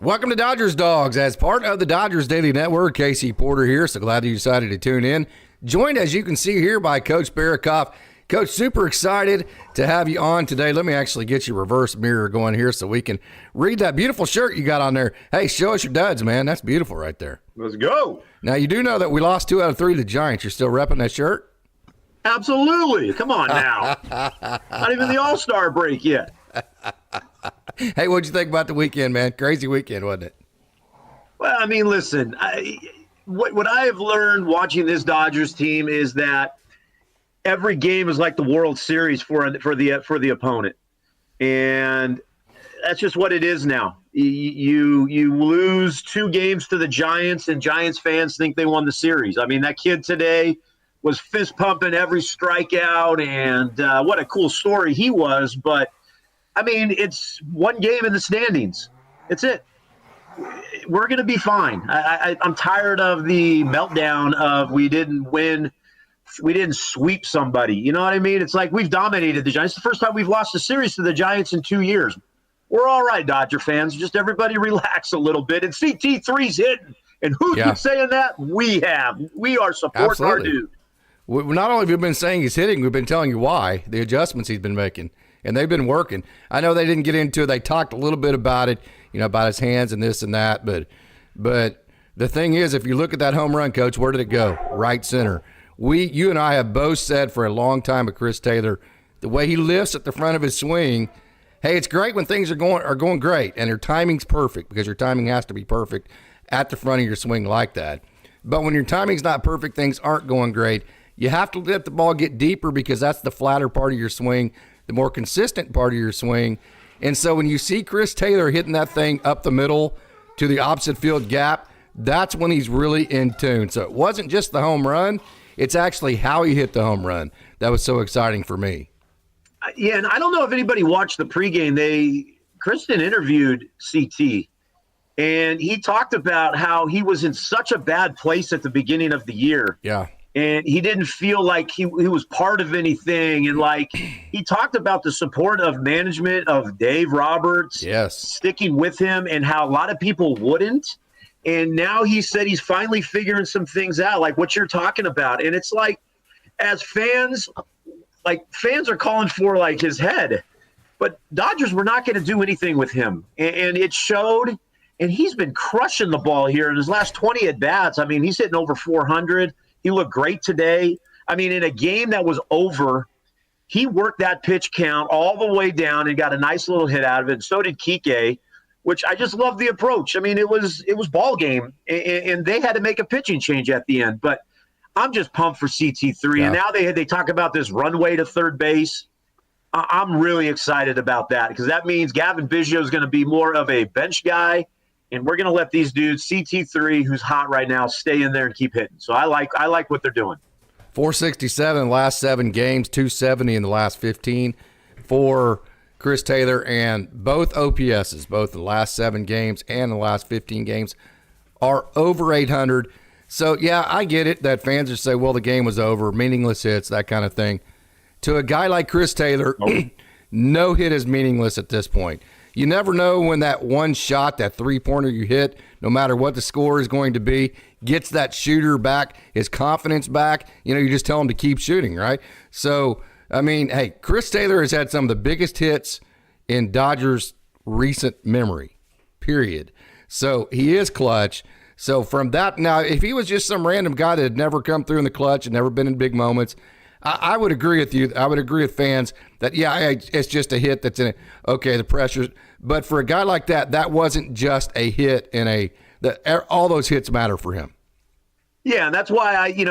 Welcome to Dodgers Dogs. As part of the Dodgers Daily Network, Casey Porter here. So glad you decided to tune in. Joined, as you can see here, by Coach Barakoff. Coach, super excited to have you on today. Let me actually get your reverse mirror going here so we can read that beautiful shirt you got on there. Hey, show us your duds, man. That's beautiful right there. Let's go. Now, you do know that we lost 2 out of 3 to the Giants. You're still repping that shirt? Absolutely. Come on now. Not even the All-Star break yet. Hey, what'd you think about the weekend, man? Crazy weekend, wasn't it? Well, I mean, listen, what I have learned watching this Dodgers team is that every game is like the World Series for the opponent, and that's just what it is now. You lose 2 games to the Giants, and Giants fans think they won the series. I mean, that kid today was fist pumping every strikeout, and what a cool story he was. But I mean, it's 1 game in the standings. It's it. We're going to be fine. I'm tired of the meltdown of we didn't win. We didn't sweep somebody. You know what I mean? It's like we've dominated the Giants. It's the first time we've lost a series to the Giants in 2 years. We're all right, Dodger fans. Just everybody relax a little bit. And CT3's hitting. And who's been saying that? We have. We are supporting our dude. Not only have we been saying he's hitting, we've been telling you why, the adjustments he's been making. And they've been working. I know they didn't get into it. They talked a little bit about it, about his hands and this and that. But the thing is, if you look at that home run, Coach, where did it go? Right center. You and I have both said for a long time of Chris Taylor, the way he lifts at the front of his swing, hey, it's great when things are going great and your timing's perfect, because your timing has to be perfect at the front of your swing like that. But when your timing's not perfect, things aren't going great. You have to let the ball get deeper, because that's the flatter part of your swing, the more consistent part of your swing. And so when you see Chris Taylor hitting that thing up the middle to the opposite field gap, that's when he's really in tune. So it wasn't just the home run. It's actually how he hit the home run that was so exciting for me. Yeah, and I don't know if anybody watched the pregame. Kristen interviewed CT, and he talked about how he was in such a bad place at the beginning of the year. Yeah. And he didn't feel like he was part of anything. And, he talked about the support of management, of Dave Roberts, sticking with him, and how a lot of people wouldn't. And now he said he's finally figuring some things out, like what you're talking about. And it's like, as fans, fans are calling for, his head. But Dodgers were not going to do anything with him. And it showed. And he's been crushing the ball here in his last 20 at-bats. I mean, he's hitting over 400. He looked great today. I mean, in a game that was over, he worked that pitch count all the way down and got a nice little hit out of it. And so did Kike, which I just love the approach. I mean, it was ball game, and they had to make a pitching change at the end. But I'm just pumped for CT3. Yeah. And now they talk about this runway to third base. I'm really excited about that, because that means Gavin Biggio is going to be more of a bench guy. And we're going to let these dudes, CT3, who's hot right now, stay in there and keep hitting. So I like what they're doing. 467 in the last 7 games, 270 in the last 15 for Chris Taylor. And both OPSs, both the last 7 games and the last 15 games, are over 800. So, yeah, I get it that fans just say, well, the game was over, meaningless hits, that kind of thing. To a guy like Chris Taylor, no hit is meaningless at this point. You never know when that one shot, that 3-pointer you hit, no matter what the score is going to be, gets that shooter back, his confidence back. You just tell him to keep shooting, right? So, I mean, hey, Chris Taylor has had some of the biggest hits in Dodgers' recent memory, period. So he is clutch. So from that, now, if he was just some random guy that had never come through in the clutch and never been in big moments, I would agree with you. I would agree with fans that, it's just a hit that's in it. Okay, the pressure. But for a guy like that, that wasn't just a hit all those hits matter for him. Yeah, and that's why a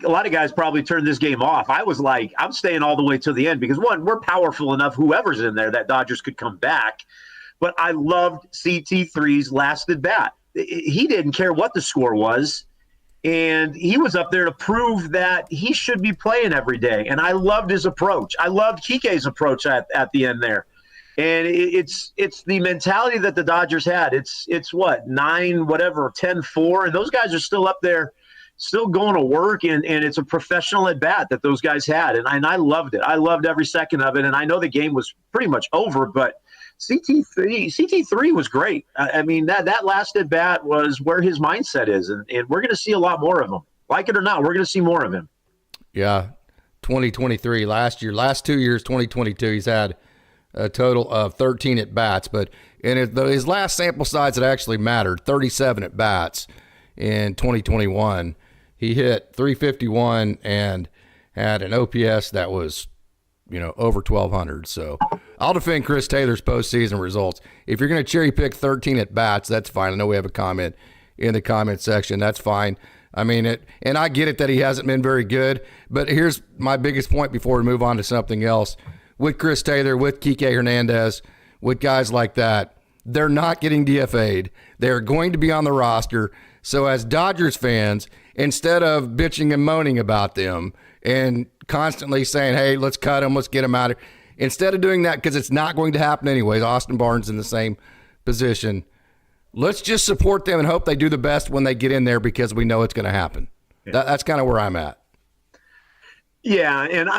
lot of guys probably turned this game off. I was like, I'm staying all the way to the end, because, one, we're powerful enough, whoever's in there, that Dodgers could come back. But I loved CT3's last at bat. He didn't care what the score was. And he was up there to prove that he should be playing every day. And I loved his approach. I loved Kike's approach at the end there. And it's the mentality that the Dodgers had. It's what, 10-4, and those guys are still up there, still going to work, and it's a professional at bat that those guys had, and I loved it. I loved every second of it, and I know the game was pretty much over, but CT3 was great. I mean, that last at bat was where his mindset is, and we're going to see a lot more of him. Like it or not, we're going to see more of him. Yeah, 2023 last 2 years, 2022, he's had a total of 13 at bats, but in his last sample size that actually mattered, 37 at bats in 2021. He hit 351 and had an OPS that was, over 1,200. So I'll defend Chris Taylor's postseason results. If you're going to cherry pick 13 at bats, that's fine. I know we have a comment in the comment section. That's fine. I mean, and I get it that he hasn't been very good, but here's my biggest point before we move on to something else. With Chris Taylor, with Kike Hernandez, with guys like that, they're not getting DFA'd. They're going to be on the roster. So as Dodgers fans, instead of bitching and moaning about them and constantly saying, hey, let's cut them, let's get them out of here, instead of doing that, because it's not going to happen anyways, Austin Barnes in the same position, let's just support them and hope they do the best when they get in there, because we know it's going to happen. Yeah. That's kind of where I'm at. Yeah, and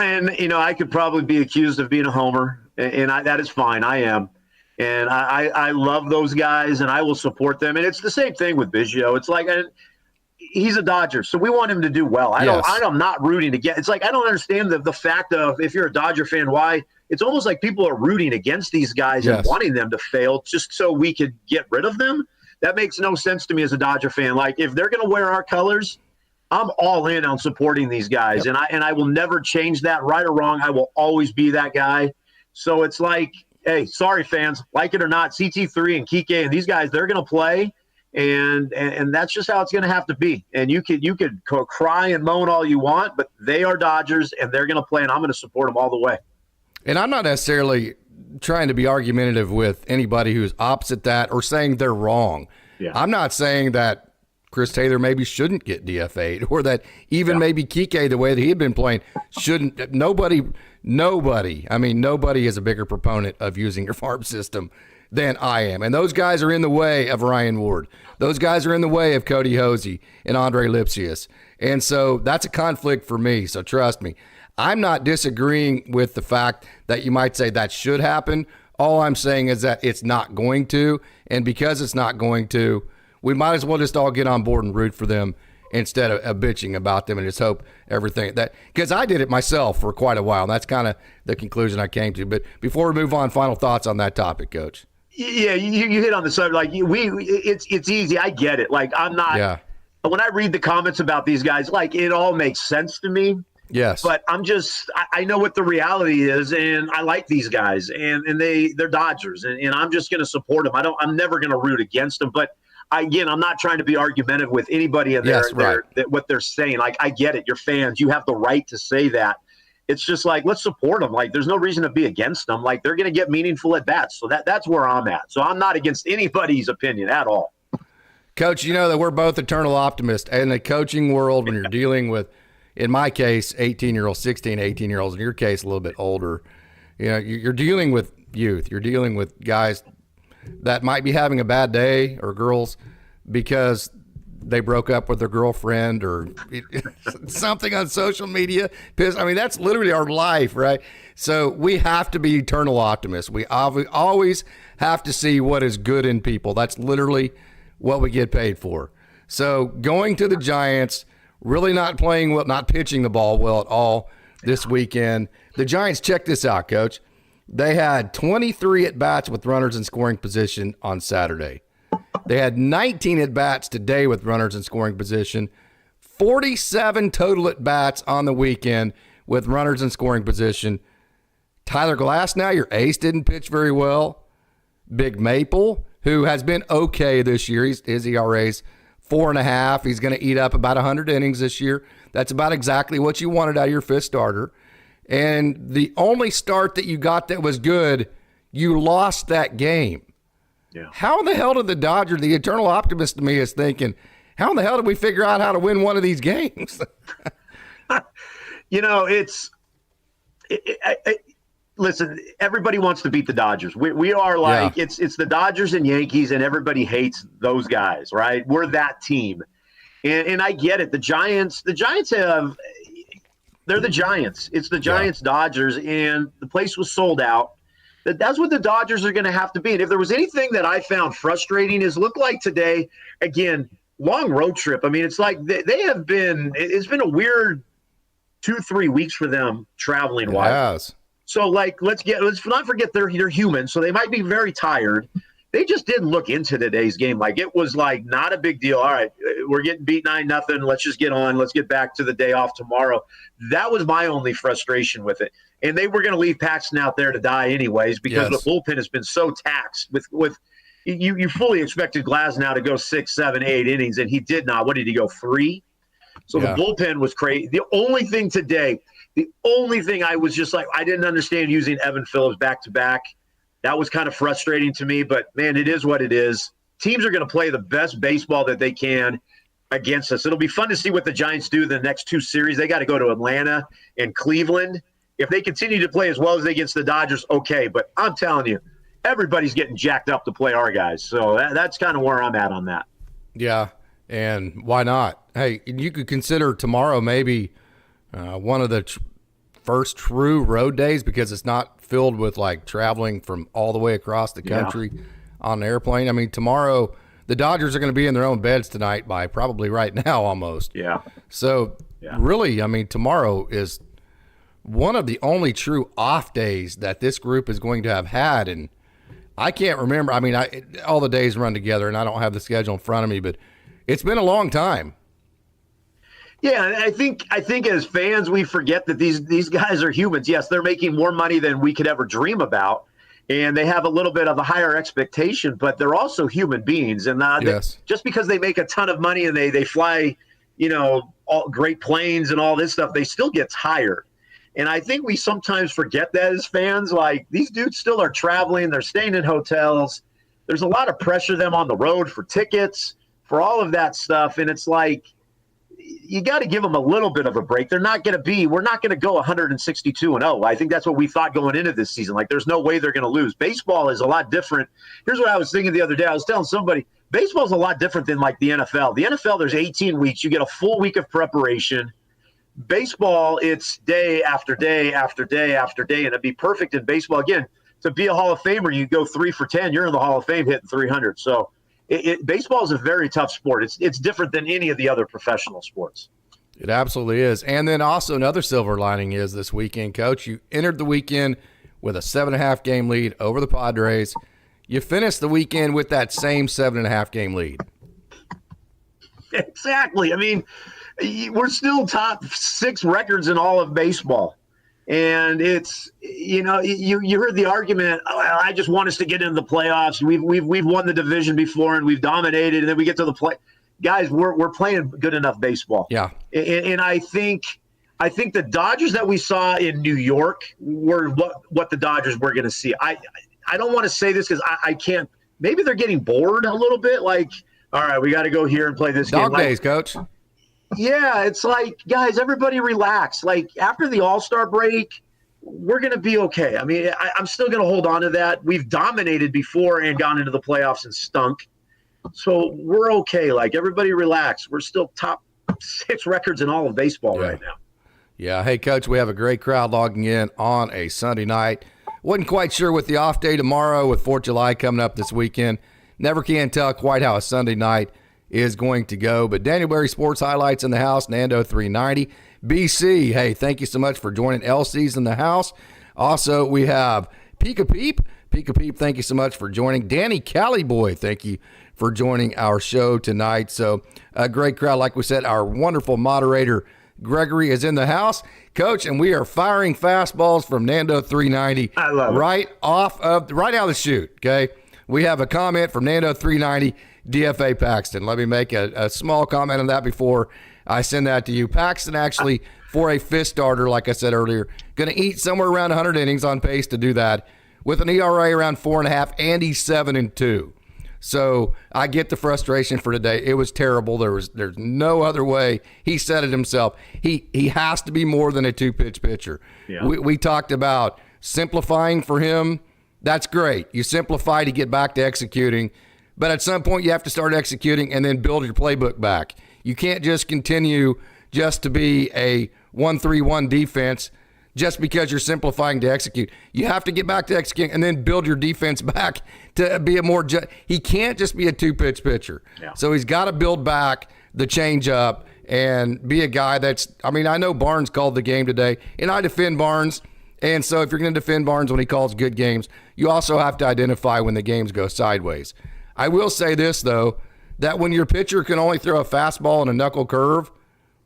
I could probably be accused of being a homer, and that is fine. I am. And I love those guys, and I will support them. And it's the same thing with Biggio. It's like he's a Dodger, so we want him to do well. I'm not rooting against. It's like I don't understand the fact of, if you're a Dodger fan, why it's almost like people are rooting against these guys and wanting them to fail just so we could get rid of them. That makes no sense to me as a Dodger fan. Like, if they're going to wear our colors, I'm all in on supporting these guys, and I will never change that, right or wrong. I will always be that guy. So it's like, hey, sorry fans, like it or not, CT3 and Kike and these guys, they're going to play, and that's just how it's going to have to be. And you could cry and moan all you want, but they are Dodgers, and they're going to play, and I'm going to support them all the way. And I'm not necessarily trying to be argumentative with anybody who's opposite that or saying they're wrong. Yeah. I'm not saying that Chris Taylor maybe shouldn't get DFA'd, or that even maybe Kike, the way that he had been playing, shouldn't. Nobody is a bigger proponent of using your farm system than I am. And those guys are in the way of Ryan Ward. Those guys are in the way of Cody Hosey and Andre Lipsius. And so that's a conflict for me. So trust me, I'm not disagreeing with the fact that you might say that should happen. All I'm saying is that it's not going to. And because it's not going to, we might as well just all get on board and root for them instead of bitching about them and just hope everything that, because I did it myself for quite a while. And that's kind of the conclusion I came to. But before we move on, final thoughts on that topic, Coach. Yeah, you hit on the subject. Like it's easy. I get it. Like I'm not. Yeah. When I read the comments about these guys, like it all makes sense to me. Yes. But I know what the reality is, and I like these guys, and they're Dodgers, and I'm just going to support them. I'm never going to root against them. But again, I'm not trying to be argumentative with anybody in what they're saying. Like, I get it. You're fans. You have the right to say that. It's just like, let's support them. Like, there's no reason to be against them. Like, they're going to get meaningful at bats. So that's where I'm at. So I'm not against anybody's opinion at all. Coach, you know that we're both eternal optimists. In the coaching world, when you're dealing with, in my case, 18-year-olds, 16, 18-year-olds, in your case, a little bit older, you're dealing with youth. You're dealing with guys that might be having a bad day, or girls, because they broke up with their girlfriend or something on social media. I mean, that's literally our life, right? So we have to be eternal optimists. We always have to see what is good in people. That's literally what we get paid for. So going to the Giants, really not playing well, not pitching the ball well at all this weekend. The Giants, check this out, Coach. They had 23 at-bats with runners in scoring position on Saturday. They had 19 at-bats today with runners in scoring position, 47 total at-bats on the weekend with runners in scoring position. Tyler Glasnow, your ace, didn't pitch very well. Big Maple, who has been okay this year. His ERA's 4.5. He's going to eat up about 100 innings this year. That's about exactly what you wanted out of your fifth starter. And the only start that you got that was good, you lost that game. Yeah. How in the hell did the eternal optimist to me is thinking, how in the hell did we figure out how to win one of these games? Listen, everybody wants to beat the Dodgers. We are like, it's the Dodgers and Yankees, and everybody hates those guys, right? We're that team. And I get it. The Giants have, they're the Giants. It's the Giants Dodgers, and the place was sold out. That's what the Dodgers are going to have to be. And if there was anything that I found frustrating is look like today, again, long road trip. I mean, it's like it's been a weird 2-3 weeks for them traveling wise. So like, let's not forget they're human. So they might be very tired. They just didn't look into today's game. Like it was like not a big deal. All right, we're getting beat 9-0. Let's just get on. Let's get back to the day off tomorrow. That was my only frustration with it. And they were going to leave Paxton out there to die anyways because the bullpen has been so taxed with you fully expected Glasnow to go 6, 7, 8 innings, and he did not. What did he go, 3? So the bullpen was crazy. The only thing I was just like, I didn't understand using Evan Phillips back-to-back. That was kind of frustrating to me, but, man, it is what it is. Teams are going to play the best baseball that they can against us. It'll be fun to see what the Giants do the next 2 series. They got to go to Atlanta and Cleveland. If they continue to play as well as they against the Dodgers, okay. But I'm telling you, everybody's getting jacked up to play our guys. So that's kind of where I'm at on that. Yeah, and why not? Hey, you could consider tomorrow maybe one of the first true road days because it's not filled with like traveling from all the way across the country on an airplane. I mean, tomorrow the Dodgers are going to be in their own beds tonight by probably right now almost. Yeah. So really, I mean, tomorrow is one of the only true off days that this group is going to have had. And I can't remember. I mean, all the days run together and I don't have the schedule in front of me, but it's been a long time. Yeah, I think as fans we forget that these guys are humans. Yes, they're making more money than we could ever dream about, and they have a little bit of a higher expectation, but they're also human beings. And just because they make a ton of money and they fly, all great planes and all this stuff, they still get tired. And I think we sometimes forget that as fans. Like, these dudes still are traveling. They're staying in hotels. There's a lot of pressure them on the road for tickets, for all of that stuff. And it's like, you got to give them a little bit of a break. We're not going to go 162-0. I think that's what we thought going into this season. Like, there's no way they're going to lose. Baseball is a lot different. Here's what I was thinking the other day. I was telling somebody, baseball is a lot different than like the NFL. The NFL, there's 18 weeks. You get a full week of preparation. Baseball, it's day after day after day after day. And it'd be perfect in baseball. Again, to be a Hall of Famer, you go 3 for 10. You're in the Hall of Fame hitting 300. So baseball is a very tough sport. It's different than any of the other professional sports. It absolutely is. And then also another silver lining is this weekend, Coach, you entered the weekend with a 7.5 game lead over the Padres. You finished the weekend with that same 7.5 game lead. Exactly. I mean, we're still top 6 records in all of baseball. And it's, you heard the argument, I just want us to get into the playoffs. We've won the division before and we've dominated, and then we get to the play. Guys, we're playing good enough baseball. Yeah. And I think the Dodgers that we saw in New York were what the Dodgers we're going to see. I don't want to say this because I can't. Maybe they're getting bored a little bit. Like, all right, we got to go here and play this game. Dog days, Coach. Yeah, it's like, guys, everybody relax. Like, after the All-Star break, we're going to be okay. I mean, I'm still going to hold on to that. We've dominated before and gone into the playoffs and stunk. So we're okay. Like, everybody relax. We're still top 6 records in all of baseball right now. Yeah. Hey, Coach, we have a great crowd logging in on a Sunday night. Wasn't quite sure with the off day tomorrow with 4th of July coming up this weekend. Never can tell quite how a Sunday night is going to go. But Daniel Berry Sports Highlights in the house, Nando 390. BC, hey, thank you so much for joining. LC's in the house. Also, we have Pika Peep. Pika Peep, thank you so much for joining. Danny Cali Boy, thank you for joining our show tonight. So a great crowd. Like we said, our wonderful moderator, Gregory, is in the house. Coach, and we are firing fastballs from Nando 390. I love it. Right out of the chute, okay? We have a comment from Nando 390, DFA Paxton. Let me make a small comment on that before I send that to you. Paxton actually, for a fifth starter, like I said earlier, going to eat somewhere around 100 innings, on pace to do that, with an ERA around 4.5, and he's 7-2. So I get the frustration for today. It was terrible. There's no other way. He said it himself. He has to be more than a 2-pitch pitcher. Yeah. We talked about simplifying for him. That's great. You simplify to get back to executing. But at some point, you have to start executing and then build your playbook back. You can't just continue just to be a 1-3-1 defense just because you're simplifying to execute. You have to get back to execute and then build your defense back to be a more he can't just be a two-pitch pitcher. Yeah. So he's got to build back the changeup and be a guy that's, I mean, I know Barnes called the game today, and I defend Barnes. And so if you're going to defend Barnes when he calls good games, you also have to identify when the games go sideways. I will say this, though, that when your pitcher can only throw a fastball and a knuckle curve,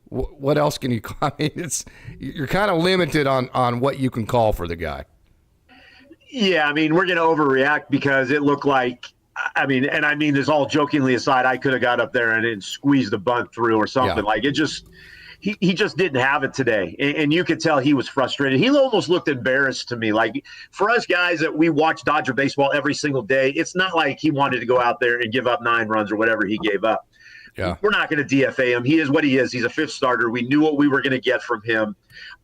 what else can you call? I mean, you're kind of limited on what you can call for the guy. Yeah, I mean, we're going to overreact because it looked like, I mean this all jokingly aside, I could have got up there and squeezed the bunt through or something. Yeah. Like, it just – He just didn't have it today, and you could tell he was frustrated. He almost looked embarrassed to me. Like, for us guys that we watch Dodger baseball every single day, it's not like he wanted to go out there and give up 9 runs or whatever he gave up. Yeah. We're not going to DFA him. He is what he is. He's a fifth starter. We knew what we were going to get from him.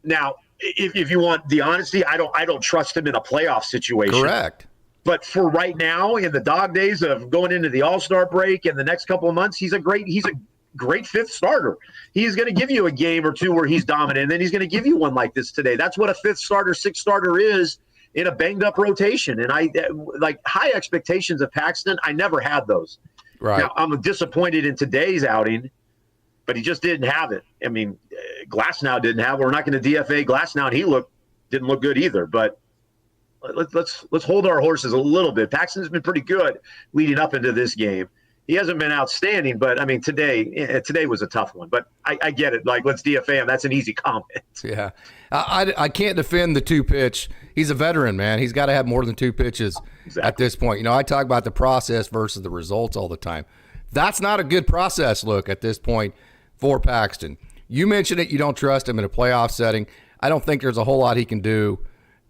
Now, if you want the honesty, I don't trust him in a playoff situation. Correct. But for right now, in the dog days of going into the All-Star break and the next couple of months, he's a great fifth starter. He's going to give you a game or two where he's dominant, and then he's going to give you one like this today. That's what a fifth starter, sixth starter is in a banged up rotation. And I like high expectations of Paxton. I never had those. Right. Now, I'm disappointed in today's outing, but he just didn't have it. I mean, Glasnow didn't have it. We're not going to DFA Glasnow, and he didn't look good either. But let's hold our horses a little bit. Paxton's been pretty good leading up into this game. He hasn't been outstanding, but, I mean, today was a tough one. But I get it. Like, let's DFA him. That's an easy comment. Yeah. I can't defend the two-pitch. He's a veteran, man. He's got to have more than 2 pitches at this point. You know, I talk about the process versus the results all the time. That's not a good process look at this point for Paxton. You mentioned it. You don't trust him in a playoff setting. I don't think there's a whole lot he can do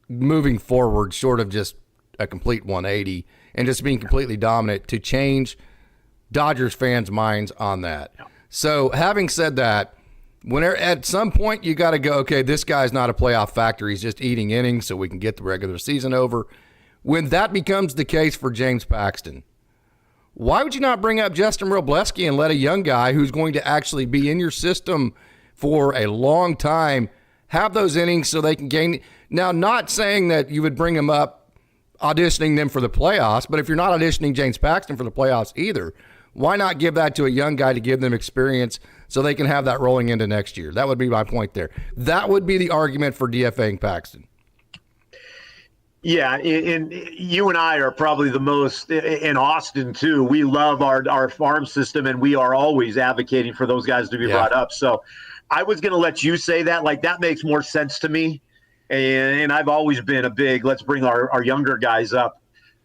moving forward short of just a complete 180 and just being completely dominant to change Dodgers fans' minds on that. Yeah. So having said that, at some point you got to go, okay, this guy's not a playoff factor. He's just eating innings so we can get the regular season over. When that becomes the case for James Paxton, why would you not bring up Justin Robleski and let a young guy who's going to actually be in your system for a long time have those innings so they can gain? Now, not saying that you would bring him up auditioning them for the playoffs, but if you're not auditioning James Paxton for the playoffs either, why not give that to a young guy to give them experience so they can have that rolling into next year? That would be my point there. That would be the argument for DFAing Paxton. Yeah, and you and I are probably the most, in Austin too, we love our farm system, and we are always advocating for those guys to be brought up. So I was going to let you say that. Like, that makes more sense to me. And I've always been a big, let's bring our younger guys up.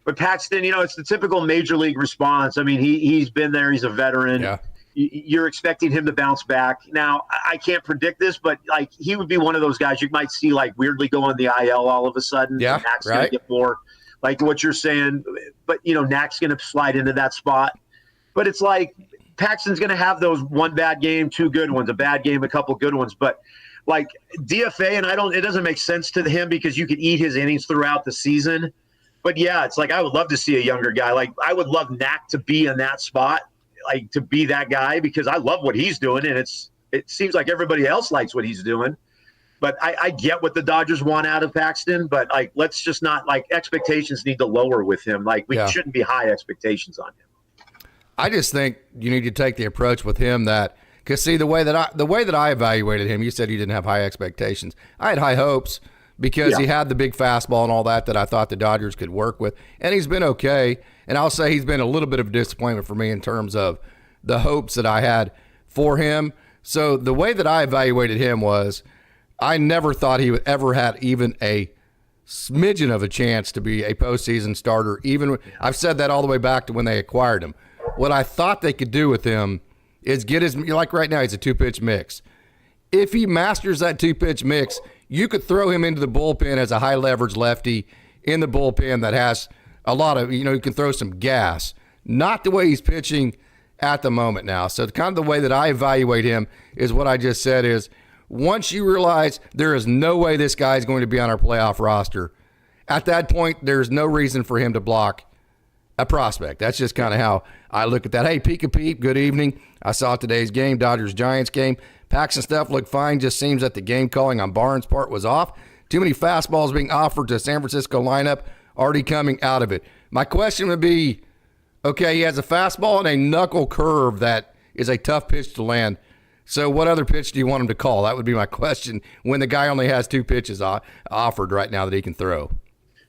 But Paxton, you know, it's the typical major league response. I mean, he's been there. He's a veteran. Yeah. You're expecting him to bounce back. Now, I can't predict this, but, like, he would be one of those guys you might see, like, weirdly go on the IL all of a sudden. Yeah, Knack's right. going to get more, like what you're saying. But, you know, Knack's going to slide into that spot. But it's like Paxton's going to have those one bad game, 2 good ones, a bad game, a couple good ones. But, like, DFA, and it doesn't make sense to him because you can eat his innings throughout the season. But, yeah, it's like I would love to see a younger guy. Like, I would love Knack to be in that spot, like, to be that guy, because I love what he's doing, and it seems like everybody else likes what he's doing. But I get what the Dodgers want out of Paxton, but, like, let's just not, like, expectations need to lower with him. Like, we shouldn't be high expectations on him. I just think you need to take the approach with him that – because, see, the way that I evaluated him, you said you didn't have high expectations. I had high hopes because he had the big fastball and all that I thought the Dodgers could work with. And he's been okay. And I'll say he's been a little bit of a disappointment for me in terms of the hopes that I had for him. So the way that I evaluated him was I never thought he would ever had even a smidgen of a chance to be a postseason starter. Even I've said that all the way back to when they acquired him. What I thought they could do with him is get his, like right now, he's a 2-pitch mix. If he masters that 2-pitch mix, you could throw him into the bullpen as a high leverage lefty in the bullpen that has a lot of, you can throw some gas. Not the way he's pitching at the moment now. So kind of the way that I evaluate him is what I just said is once you realize there is no way this guy is going to be on our playoff roster, at that point, there's no reason for him to block a prospect. That's just kind of how I look at that. Hey, peek a peep, good evening. I saw today's game, Dodgers-Giants game. Paxton stuff looked fine. Just seems that the game calling on Barnes' part was off. Too many fastballs being offered to San Francisco lineup already coming out of it. My question would be, okay, he has a fastball and a knuckle curve that is a tough pitch to land. So what other pitch do you want him to call? That would be my question when the guy only has 2 pitches offered right now that he can throw.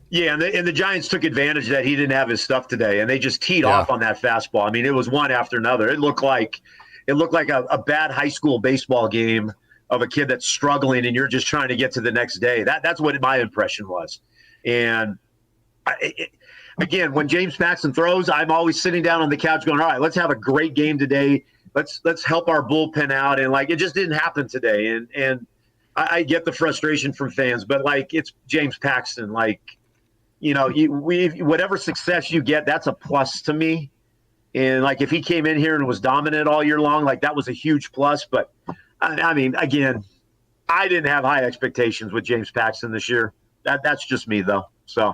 Yeah, and the Giants took advantage that he didn't have his stuff today, and they just teed off on that fastball. I mean, it was one after another. It looked like a bad high school baseball game of a kid that's struggling, and you're just trying to get to the next day. That's what my impression was. And again, when James Paxton throws, I'm always sitting down on the couch going, all right, let's have a great game today. Let's help our bullpen out. And it just didn't happen today. And I get the frustration from fans, but it's James Paxton. Whatever success you get, that's a plus to me. And if he came in here and was dominant all year long, that was a huge plus. But I mean, again, I didn't have high expectations with James Paxton this year. That's just me though. So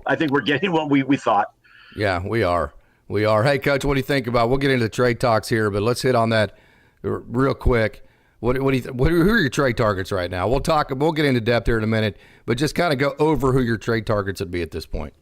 I think we're getting what we thought. Yeah, we are. We are. Hey, Coach, what do you think about? We'll get into the trade talks here, but let's hit on that real quick. Who are your trade targets right now? We'll get into depth here in a minute, but just kind of go over who your trade targets would be at this point.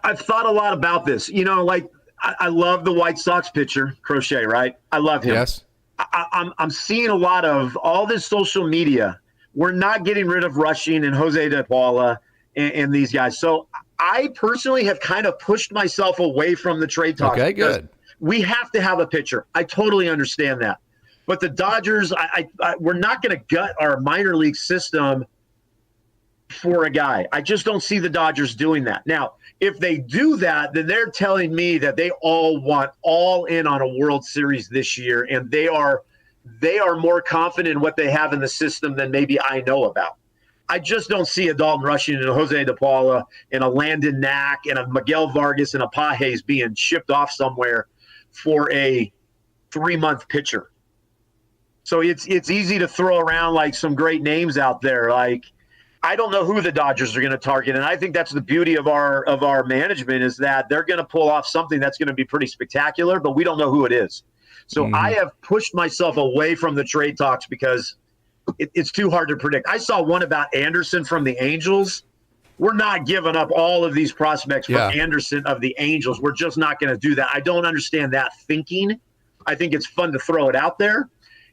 I've thought a lot about this. I love the White Sox pitcher, Crochet, right? I love him. Yes. I'm seeing a lot of all this social media. We're not getting rid of Rushing and Jose De Paula and these guys. So I personally have kind of pushed myself away from the trade talks. Okay, good. We have to have a pitcher. I totally understand that. But the Dodgers, we're not going to gut our minor league system for a guy. I just don't see the Dodgers doing that. Now, if they do that, then they're telling me that they all want all in on a World Series this year, and they are more confident in what they have in the system than maybe I know about. I just don't see a Dalton Rushing and a Jose De Paula and a Landon Knack and a Miguel Vargas and a Pages being shipped off somewhere for a 3-month pitcher. So it's easy to throw around some great names out there. I don't know who the Dodgers are going to target, and I think that's the beauty of our management is that they're going to pull off something that's going to be pretty spectacular, but we don't know who it is. So I have pushed myself away from the trade talks because it's too hard to predict. I saw one about Anderson from the Angels. We're not giving up all of these prospects for Anderson of the Angels. We're just not going to do that. I don't understand that thinking. I think it's fun to throw it out there.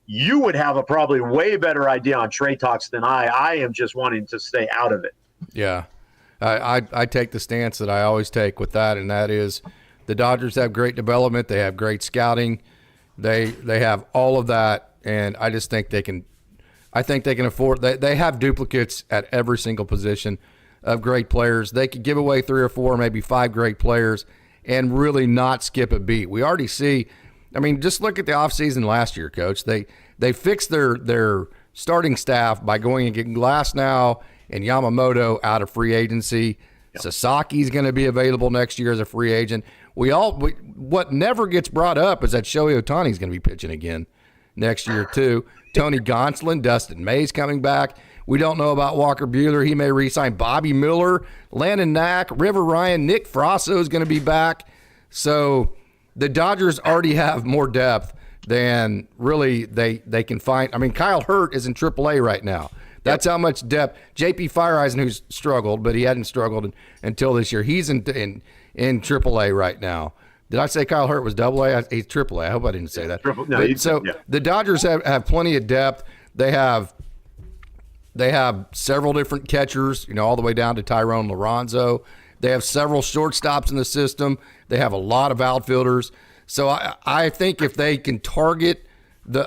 You would have a probably way better idea on trade talks than I. I am just wanting to stay out of it. Yeah. I take the stance that I always take with that, and that is the Dodgers have great development. They have great scouting. They have all of that, and I just think they can afford – they have duplicates at every single position of great players. They could give away 3 or 4, maybe 5 great players and really not skip a beat. We already see – I mean, just look at the offseason last year, Coach. They fixed their starting staff by going and getting Glasnow and Yamamoto out of free agency. Yep. Sasaki's going to be available next year as a free agent. What never gets brought up is that Shohei Ohtani's going to be pitching again next year too. Tony Gonsolin, Dustin May's coming back. We don't know about Walker Buehler. He may re-sign Bobby Miller, Landon Knack, River Ryan, Nick Frasso is going to be back. So the Dodgers already have more depth than really they can find. I mean, Kyle Hurt is in AAA right now. That's how much depth. J.P. Fireeisen, who's struggled, but he hadn't struggled until this year. He's in AAA right now. Did I say Kyle Hurt was AA? He's AAA. I hope I didn't say that. The Dodgers have plenty of depth. They have several different catchers, all the way down to Tyrone Lorenzo. They have several shortstops in the system. They have a lot of outfielders. So I think if they can target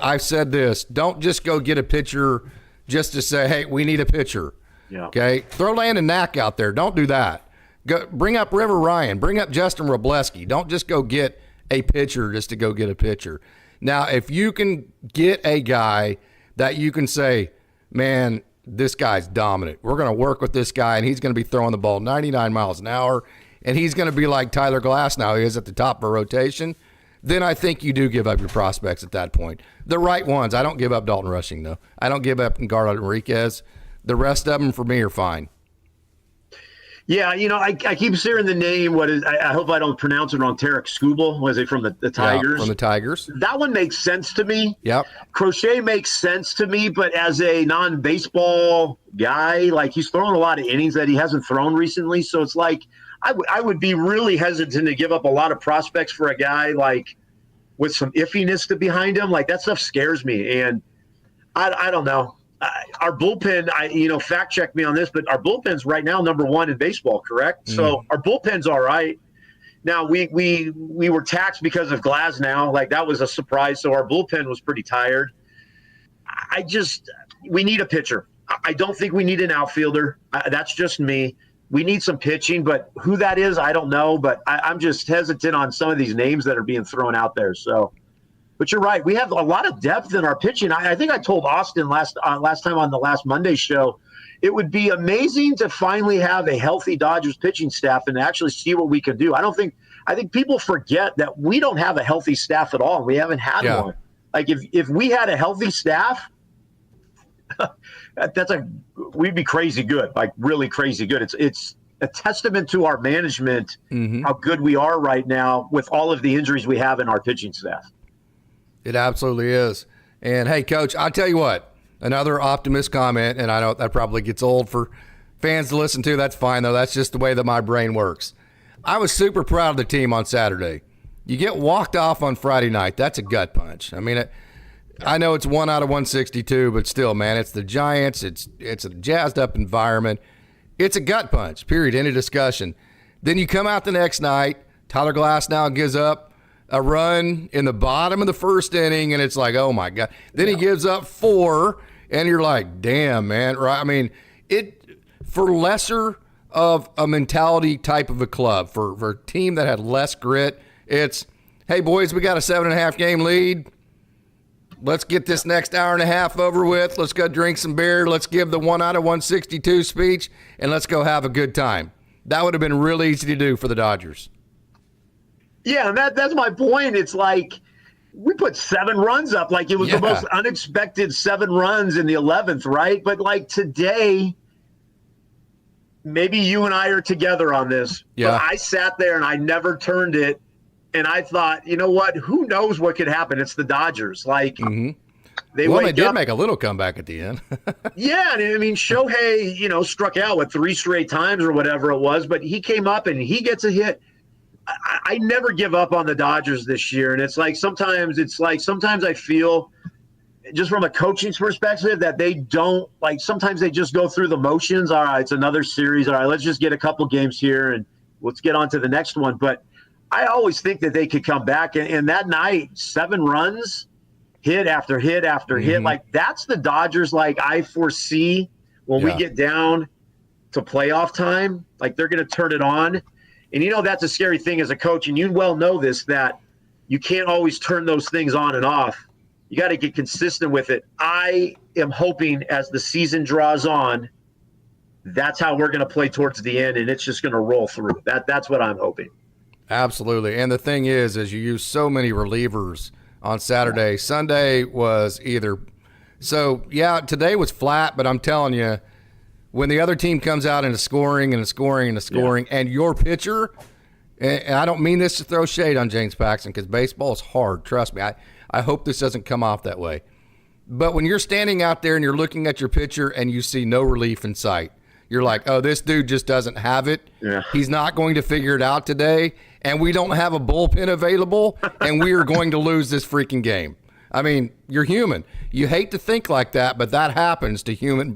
I've said this, don't just go get a pitcher just to say, hey, we need a pitcher. Yeah. Okay? Throw Landon Knack out there. Don't do that. Go bring up River Ryan. Bring up Justin Robleski. Don't just go get a pitcher just to go get a pitcher. Now, if you can get a guy that you can say, man, this guy's dominant. We're going to work with this guy, and he's going to be throwing the ball 99 miles an hour, and he's going to be like Tyler Glasnow is at the top of a rotation, then I think you do give up your prospects at that point. The right ones. I don't give up Dalton Rushing, though. I don't give up Garland Enriquez. The rest of them, for me, are fine. Yeah, I keep hearing the name. I hope I don't pronounce it wrong. Tarek Skubal, was it from the Tigers? Yeah, from the Tigers. That one makes sense to me. Yep. Crochet makes sense to me, but as a non-baseball guy, like he's thrown a lot of innings that he hasn't thrown recently. So it's like I would be really hesitant to give up a lot of prospects for a guy like with some iffiness behind him. Like that stuff scares me, and I don't know. Our bullpen, fact check me on this, but our bullpen's right now #1 in baseball, correct? So our bullpen's all right. Now we were taxed because of Glasnow, like that was a surprise. So our bullpen was pretty tired. We need a pitcher. I don't think we need an outfielder. That's just me. We need some pitching, but who that is, I don't know. But I'm just hesitant on some of these names that are being thrown out there. So. But you're right. We have a lot of depth in our pitching. I think I told Austin last time on the last Monday show, it would be amazing to finally have a healthy Dodgers pitching staff and actually see what we could do. I think people forget that we don't have a healthy staff at all. We haven't had one. Like if we had a healthy staff, we'd be crazy good, like really crazy good. It's a testament to our management, how good we are right now with all of the injuries we have in our pitching staff. It absolutely is. And, hey, Coach, I'll tell you what, another Optimist comment, and I know that probably gets old for fans to listen to. That's fine, though. That's just the way that my brain works. I was super proud of the team on Saturday. You get walked off on Friday night. That's a gut punch. I mean, I know it's 1 out of 162, but still, man, it's the Giants. It's a jazzed-up environment. It's a gut punch, period, end of discussion. Then you come out the next night. Tyler Glasnow gives up a run in the bottom of the first inning, and it's like, oh, my God. Then he gives up 4, and you're like, damn, man. Right? I mean, for lesser of a mentality type of a club, for a team that had less grit, it's, hey, boys, we got a 7.5 game lead. Let's get this next hour and a half over with. Let's go drink some beer. Let's give the 1 out of 162 speech, and let's go have a good time. That would have been real easy to do for the Dodgers. Yeah, and that's my point. It's like we put 7 runs up. Like it was the most unexpected 7 runs in the 11th, right? But like today, maybe you and I are together on this. Yeah. But I sat there and I never turned it. And I thought, you know what? Who knows what could happen? It's the Dodgers. Like they did make a little comeback at the end. Yeah, and I mean Shohei, struck out 3 straight times or whatever it was, but he came up and he gets a hit. I never give up on the Dodgers this year. And sometimes I feel just from a coaching perspective that they don't sometimes they just go through the motions. All right, it's another series. All right, let's just get a couple games here and let's get on to the next one. But I always think that they could come back. And that night, 7 runs, hit after hit after hit. Like that's the Dodgers I foresee when we get down to playoff time. Like they're going to turn it on. And that's a scary thing as a coach, and you well know this, that you can't always turn those things on and off. You got to get consistent with it. I am hoping as the season draws on, that's how we're going to play towards the end, and it's just going to roll through. That's what I'm hoping. Absolutely. And the thing is you use so many relievers on Saturday. Sunday was either – so, yeah, today was flat, but I'm telling you, when the other team comes out into scoring and scoring and scoring, and your pitcher, and I don't mean this to throw shade on James Paxton because baseball is hard. Trust me. I hope this doesn't come off that way. But when you're standing out there and you're looking at your pitcher and you see no relief in sight, you're like, oh, this dude just doesn't have it. Yeah. He's not going to figure it out today, and we don't have a bullpen available, and we are going to lose this freaking game. I mean, you're human. You hate to think like that, but that happens to human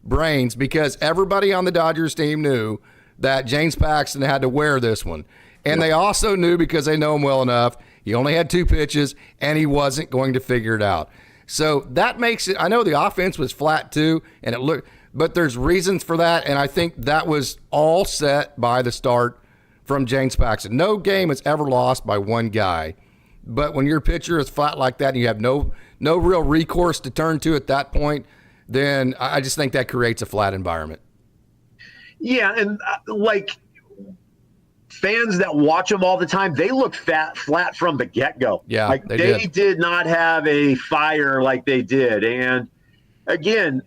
brains because everybody on the Dodgers team knew that James Paxton had to wear this one. And they also knew, because they know him well enough, he only had 2 pitches and he wasn't going to figure it out. So that makes it – I know the offense was flat too, and it looked – but there's reasons for that, and I think that was all set by the start from James Paxton. No game is ever lost by one guy. But when your pitcher is flat like that and you have no real recourse to turn to at that point – then I just think that creates a flat environment. Yeah, and fans that watch them all the time, they look flat from the get-go. Yeah, they did not have a fire like they did. And again,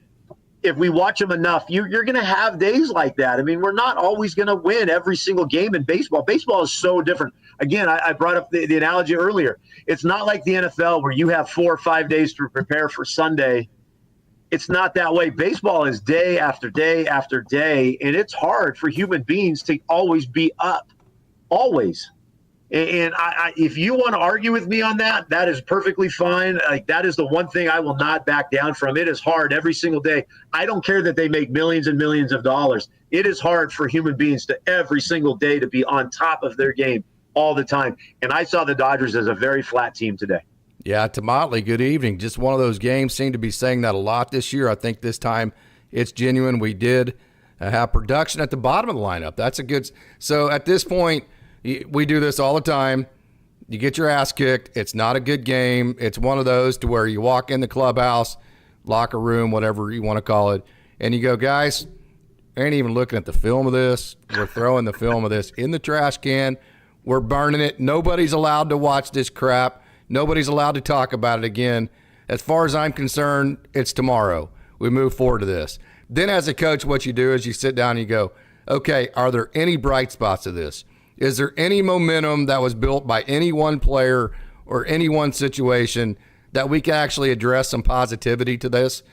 if we watch them enough, you're going to have days like that. I mean, we're not always going to win every single game in baseball. Baseball is so different. Again, I brought up the analogy earlier. It's not like the NFL where you have 4 or 5 days to prepare for Sunday. It's not that way. Baseball is day after day after day, and it's hard for human beings to always be up, always. And if you want to argue with me on that, that is perfectly fine. Like, that is the one thing I will not back down from. It is hard every single day. I don't care that they make millions and millions of dollars. It is hard for human beings to every single day to be on top of their game all the time. And I saw the Dodgers as a very flat team today. Yeah, to Motley, good evening. Just one of those games. Seem to be saying that a lot this year. I think this time it's genuine. We did have production at the bottom of the lineup. That's a good – so at this point – we do this all the time. You get your ass kicked. It's not a good game. It's one of those to where you walk in the clubhouse, locker room, whatever you want to call it, and you go, guys, I ain't even looking at the film of this. We're throwing the film of this in the trash can. We're burning it. Nobody's allowed to watch this crap. Nobody's allowed to talk about it again. As far as I'm concerned, it's tomorrow. We move forward to this. Then as a coach, what you do is you sit down and you go, okay, are there any bright spots of this? Is there any momentum that was built by any one player or any one situation that we can actually address some positivity to this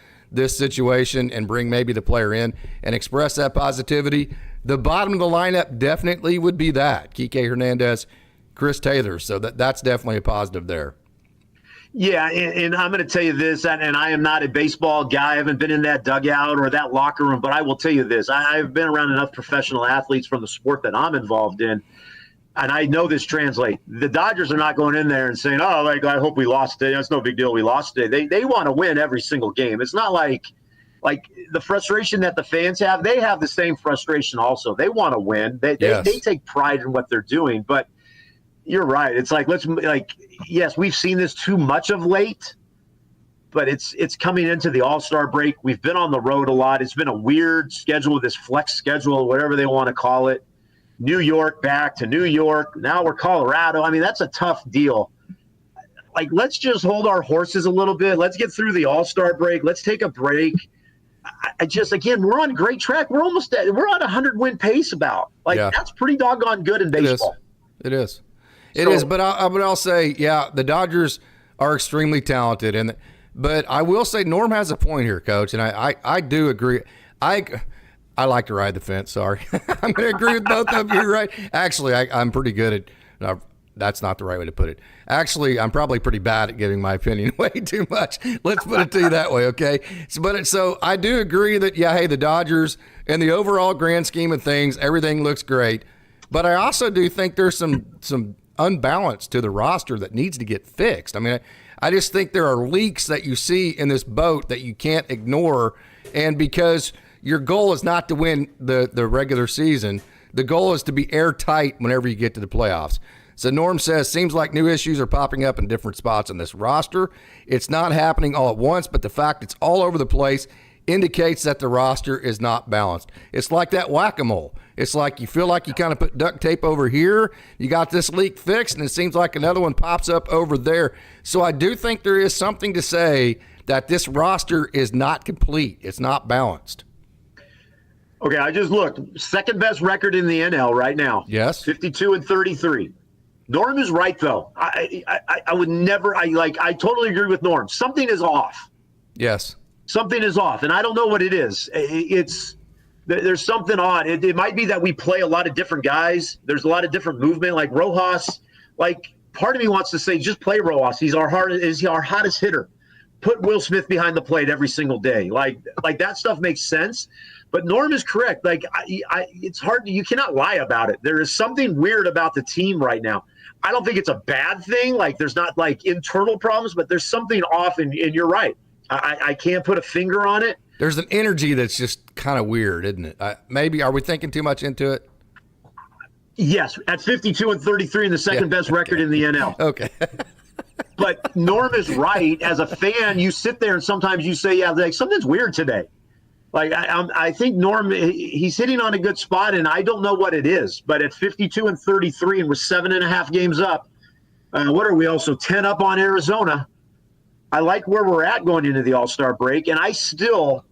situation and bring maybe the player in and express that positivity? The bottom of the lineup definitely would be that. Kike Hernandez, Chris Taylor. So that's definitely a positive there. Yeah, and I'm going to tell you this, and I am not a baseball guy. I haven't been in that dugout or that locker room, but I will tell you this. I've been around enough professional athletes from the sport that I'm involved in, and I know this translates. The Dodgers are not going in there and saying, oh, like, I hope we lost today. It's no big deal we lost today. They want to win every single game. It's not like the frustration that the fans have. They have the same frustration also. They want to win. They take pride in what they're doing, but you're right. It's like, yes, we've seen this too much of late, but it's coming into the All-Star break. We've been on the road a lot. It's been a weird schedule, this flex schedule, whatever they want to call it. New York back to New York. Now we're Colorado. I mean, that's a tough deal. Like, let's just hold our horses a little bit. Let's get through the All-Star break. Let's take a break. Again, we're on great track. We're on a 100-win pace about. That's pretty doggone good in baseball. It is. It is, but I'll say, yeah, the Dodgers are extremely talented, but I will say Norm has a point here, Coach, and I do agree. I like to ride the fence. Sorry, I'm going to agree with both of you. Right? Actually, I'm pretty good at. That's not the right way to put it. Actually, I'm probably pretty bad at giving my opinion way too much. Let's put it to you that way, okay? So I do agree that hey, the Dodgers in the overall grand scheme of things, everything looks great, but I also do think there's some unbalance to the roster that needs to get fixed. I mean, I just think there are leaks that you see in this boat that you can't ignore, and because your goal is not to win the regular season, the goal is to be airtight whenever you get to the playoffs. So Norm says, seems like new issues are popping up in different spots on this roster. It's not happening all at once, but the fact it's all over the place indicates that the roster is not balanced. It's like that whack-a-mole. It's like you feel like you kind of put duct tape over here, you got this leak fixed, and it seems like another one pops up over there. So I do think there is something to say that this roster is not complete. It's not balanced. Okay, I just looked. Second best record in the NL right now. Yes. 52-33. Norm is right, though. I would never – I totally agree with Norm. Something is off. Yes. Something is off, and I don't know what it is. There's something odd. It might be that we play a lot of different guys. There's a lot of different movement. Like Rojas, part of me wants to say just play Rojas. He's our hottest hitter. Put Will Smith behind the plate every single day. Like that stuff makes sense. But Norm is correct. It's hard. You cannot lie about it. There is something weird about the team right now. I don't think it's a bad thing. There's not internal problems, but there's something off, and you're right. I can't put a finger on it. There's an energy that's just kind of weird, isn't it? Maybe are we thinking too much into it? Yes, at 52-33 and the second best record in the NL. Okay. But Norm is right. As a fan, you sit there and sometimes you say, something's weird today. I think Norm, he's hitting on a good spot, and I don't know what it is. But at 52-33 and with 7.5 games up, what are we also 10 up on Arizona? I like where we're at going into the All-Star break, and I still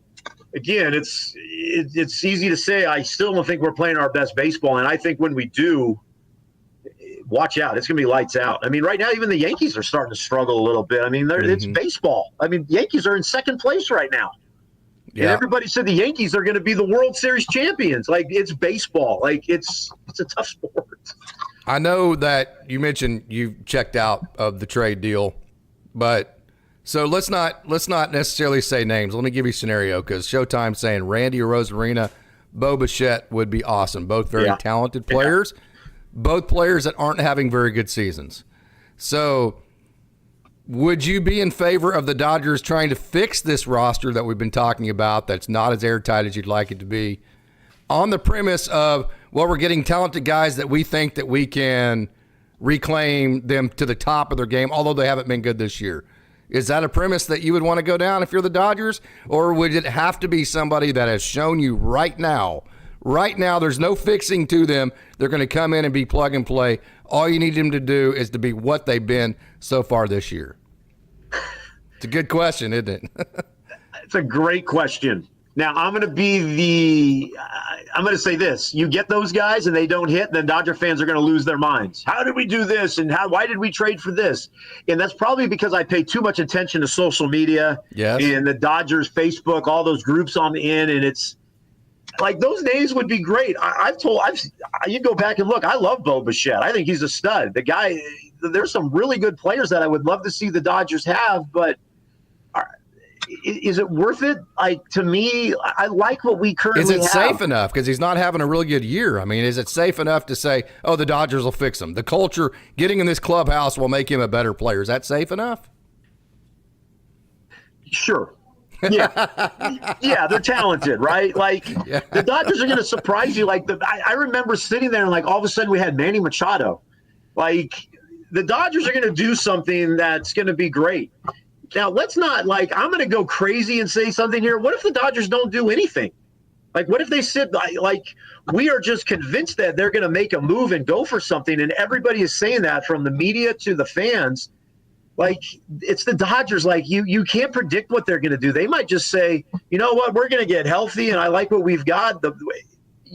again, it's easy to say. I still don't think we're playing our best baseball, and I think when we do, watch out. It's going to be lights out. I mean, right now, even the Yankees are starting to struggle a little bit. I mean, it's baseball. I mean, Yankees are in second place right now. Yeah. And everybody said the Yankees are going to be the World Series champions. Like, it's baseball. Like, it's a tough sport. I know that you mentioned you checked out of the trade deal, but so let's not necessarily say names. Let me give you a scenario, because Showtime's saying Randy Rosarina, Bo Bichette would be awesome. Both very talented players. Both players that aren't having very good seasons. So would you be in favor of the Dodgers trying to fix this roster that we've been talking about that's not as airtight as you'd like it to be, on the premise of, well, we're getting talented guys that we think that we can reclaim them to the top of their game, although they haven't been good this year? Is that a premise that you would want to go down if you're the Dodgers? Or would it have to be somebody that has shown you right now, there's no fixing to them. They're going to come in and be plug and play. All you need them to do is to be what they've been so far this year. It's a good question, isn't it? It's a great question. Now, I'm going to say this. You get those guys and they don't hit, then Dodger fans are going to lose their minds. How did we do this? And why did we trade for this? And that's probably because I pay too much attention to social media and the Dodgers, Facebook, all those groups I'm in. And it's like, those names would be great. You go back and look, I love Bo Bichette. I think he's a stud. The guy, there's some really good players that I would love to see the Dodgers have, but is it worth it? Like, to me, I like what we currently have. Is it safe enough? Because he's not having a really good year. I mean, is it safe enough to say, oh, the Dodgers will fix him? The culture, getting in this clubhouse will make him a better player. Is that safe enough? Sure. Yeah. Yeah, they're talented, right? Like, the Dodgers are going to surprise you. Like, I remember sitting there and, like, all of a sudden we had Manny Machado. Like, the Dodgers are going to do something that's going to be great. Now, let's not, like, I'm going to go crazy and say something here. What if the Dodgers don't do anything? Like, what if they sit, like, we are just convinced that they're going to make a move and go for something, and everybody is saying that, from the media to the fans. Like, it's the Dodgers. Like, you can't predict what they're going to do. They might just say, you know what, we're going to get healthy, and I like what we've got.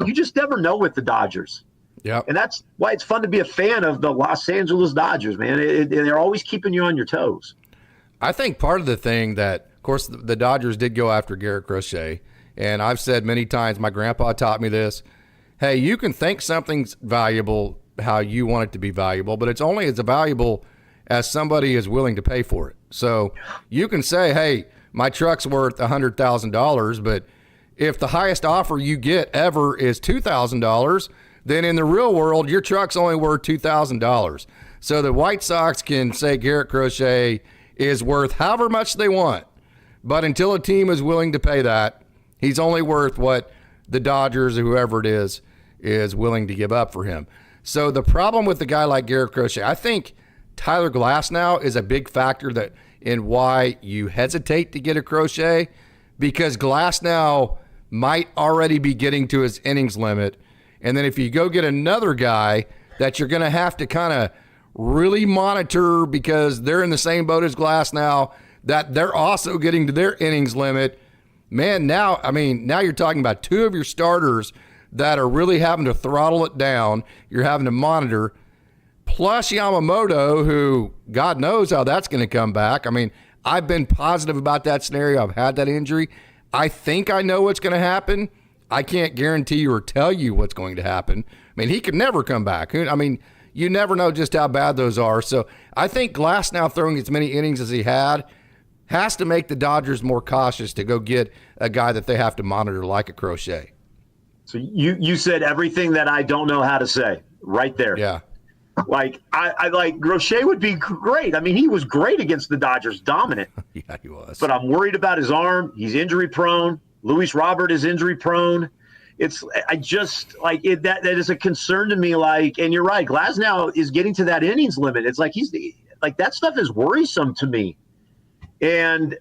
You just never know with the Dodgers. Yeah, and that's why it's fun to be a fan of the Los Angeles Dodgers, man. They're always keeping you on your toes. I think part of the thing that, of course, the Dodgers did go after Garrett Crochet, and I've said many times, my grandpa taught me this, hey, you can think something's valuable how you want it to be valuable, but it's only as valuable as somebody is willing to pay for it. So you can say, hey, my truck's worth $100,000, but if the highest offer you get ever is $2,000, then in the real world, your truck's only worth $2,000. So the White Sox can say Garrett Crochet is worth however much they want, but until a team is willing to pay that, he's only worth what the Dodgers or whoever it is willing to give up for him. So the problem with a guy like Garrett Crochet, I think Tyler Glasnow is a big factor that in why you hesitate to get a Crochet, because Glasnow might already be getting to his innings limit. And then if you go get another guy that you're going to have to kind of really monitor, because they're in the same boat as Glasnow, that they're also getting to their innings limit, man, now you're talking about two of your starters that are really having to throttle it down. You're having to monitor. Plus Yamamoto, who God knows how that's going to come back. I mean, I've been positive about that scenario. I've had that injury. I think I know what's going to happen. I can't guarantee you or tell you what's going to happen. I mean, he could never come back. I mean, you never know just how bad those are. So I think Glasnow throwing as many innings as he has to make the Dodgers more cautious to go get a guy that they have to monitor like a Crochet. So you said everything that I don't know how to say right there. Yeah. Like, I like Crochet would be great. I mean, he was great against the Dodgers, dominant. Yeah, he was. But I'm worried about his arm. He's injury prone. Luis Robert is injury prone. That is a concern to me. Like, and you're right, Glasnow is getting to that innings limit. It's like that stuff is worrisome to me. And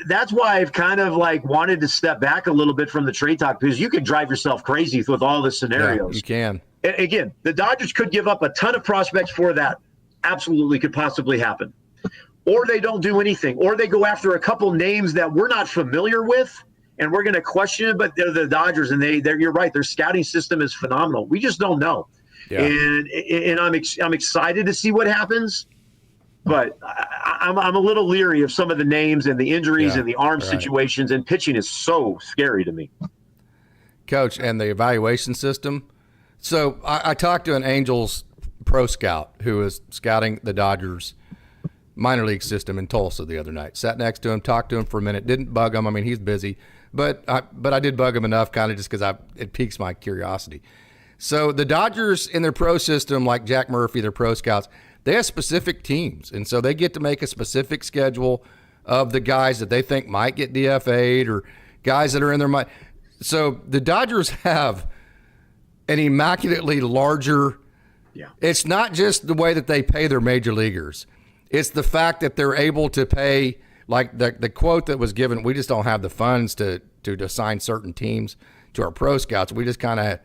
that's why I've kind of like wanted to step back a little bit from the trade talk, because you could drive yourself crazy with all the scenarios. Yeah, you can. And again, the Dodgers could give up a ton of prospects for that. Absolutely could possibly happen. Or they don't do anything. Or they go after a couple names that we're not familiar with, and we're going to question it, but they're the Dodgers, and you're right. Their scouting system is phenomenal. We just don't know. Yeah. And I'm excited to see what happens, but I'm a little leery of some of the names and the injuries and the arm situations, and pitching is so scary to me. Coach, and the evaluation system. So I talked to an Angels pro scout who was scouting the Dodgers minor league system in Tulsa the other night. Sat next to him, talked to him for a minute, didn't bug him. I mean, he's busy, but I did bug him enough, kind of just because it piques my curiosity. So the Dodgers in their pro system, like Jack Murphy, their pro scouts, they have specific teams, and so they get to make a specific schedule of the guys that they think might get DFA'd or guys that are in their mind. So the Dodgers have an immaculately larger. Yeah. It's not just the way that they pay their major leaguers. It's the fact that they're able to pay, like the quote that was given, we just don't have the funds to assign certain teams to our pro scouts. We just kind of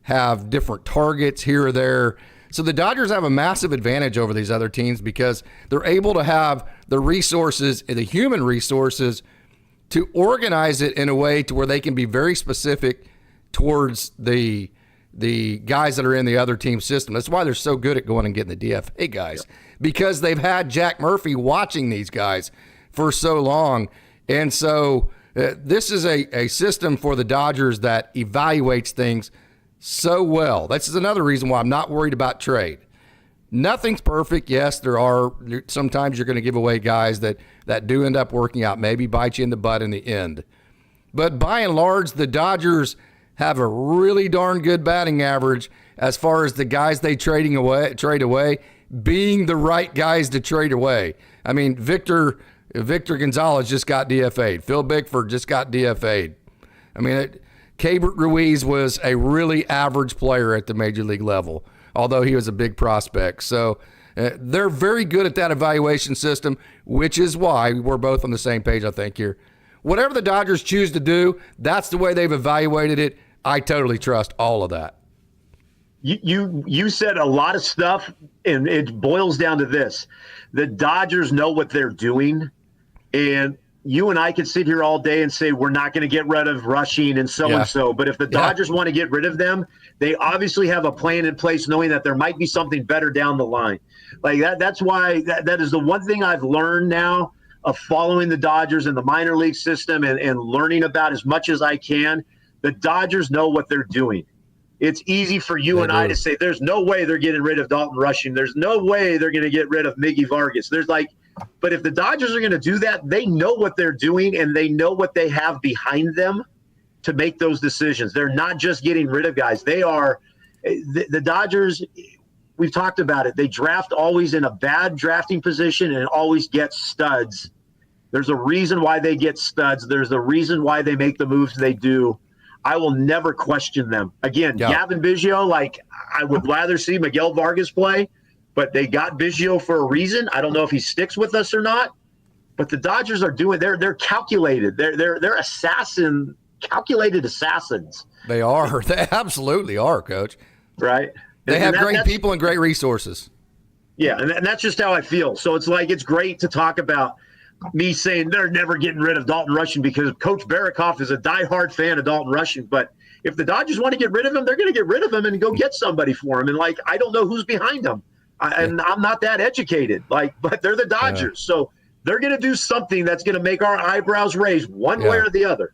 have different targets here or there. So the Dodgers have a massive advantage over these other teams because they're able to have the resources, the human resources, to organize it in a way to where they can be very specific towards the guys that are in the other team system. That's why they're so good at going and getting the DFA guys, because they've had Jack Murphy watching these guys for so long. And so this is a system for the Dodgers that evaluates things so well. This is another reason why I'm not worried about trade. Nothing's perfect. Yes, sometimes you're going to give away guys that do end up working out, maybe bite you in the butt in the end. But by and large, the Dodgers have a really darn good batting average as far as the guys they trade away being the right guys to trade away. I mean, Victor Gonzalez just got DFA'd. Phil Bickford just got DFA'd. I mean, Keibert Ruiz was a really average player at the major league level, although he was a big prospect. So they're very good at that evaluation system, which is why we're both on the same page, I think, here. Whatever the Dodgers choose to do, that's the way they've evaluated it. I totally trust all of that. You said a lot of stuff, and it boils down to this. The Dodgers know what they're doing, and you and I could sit here all day and say we're not going to get rid of Rushing and so-and-so, but if the Dodgers want to get rid of them, they obviously have a plan in place knowing that there might be something better down the line. Like that's why that is the one thing I've learned now of following the Dodgers and the minor league system and learning about as much as I can. The Dodgers know what they're doing. It's easy for you and I to say there's no way they're getting rid of Dalton Rushing. There's no way they're going to get rid of Miggy Vargas. But if the Dodgers are going to do that, they know what they're doing and they know what they have behind them to make those decisions. They're not just getting rid of guys. They are the Dodgers. We've talked about it. They draft always in a bad drafting position and always get studs. There's a reason why they get studs. There's a reason why they make the moves they do. I will never question them. Again, Gavin Biggio, I would rather see Miguel Vargas play, but they got Biggio for a reason. I don't know if he sticks with us or not, but the Dodgers are doing. They're calculated. They're calculated assassins. They are. They absolutely are, Coach. Right. They have great people and great resources. Yeah, and that's just how I feel. So it's great to talk about me saying they're never getting rid of Dalton Rushing because Coach Barikoff is a diehard fan of Dalton Rushing. But if the Dodgers want to get rid of him, they're going to get rid of him and go get somebody for him. And I don't know who's behind them. And I'm not that educated. But they're the Dodgers, so they're going to do something that's going to make our eyebrows raise one way or the other.